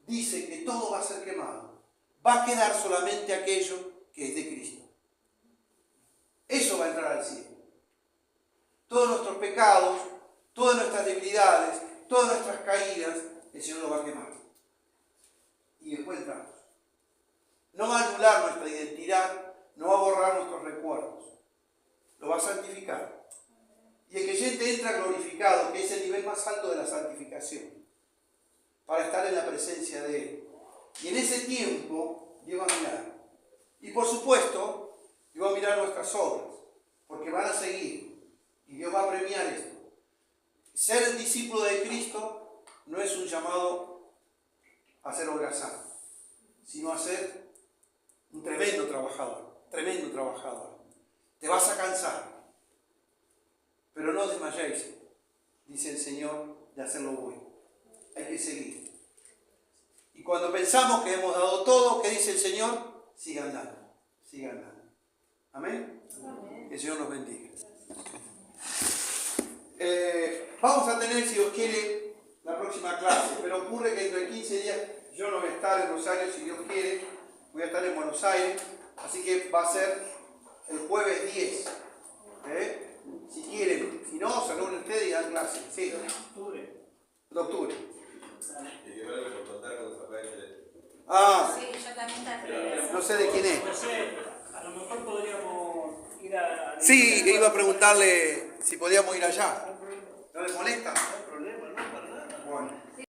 dice que todo va a ser quemado. Va a quedar solamente aquello que es de Cristo. Eso va a entrar al cielo. Todos nuestros pecados, todas nuestras debilidades, todas nuestras caídas, el Señor lo va a quemar. Y después entramos. No va a anular nuestra identidad, no va a borrar nuestros recuerdos. Lo va a santificar. Y el creyente entra glorificado, que es el nivel más alto de la santificación, para estar en la presencia de Él. Y en ese tiempo, Dios va a mirar. Y por supuesto, Dios va a mirar nuestras obras, porque van a seguir. Y Dios va a premiar esto. Ser discípulo de Cristo no es un llamado a ser holgazán, sino a ser un tremendo trabajador, tremendo trabajador. Te vas a cansar, pero no desmayéis, dice el Señor, de hacer lo bueno. Hay que seguir. Y cuando pensamos que hemos dado todo, ¿qué dice el Señor? Sigan dando, sigan dando. ¿Amén? Amén. Que el Señor nos bendiga. Vamos a tener, si Dios quiere, la próxima clase, pero ocurre que dentro de 15 días yo no voy a estar en Rosario, si Dios quiere, voy a estar en Buenos Aires, así que va a ser el jueves 10. Si quieren, si no, se reúnen ustedes y dan clase. Sí. De octubre. Y yo creo que por contar con los zapatos. Ah, Sí, yo también también. no sé de quién es. No sé, a lo mejor podríamos ir a... Sí, iba a preguntarle si podíamos ir allá. ¿No les molesta?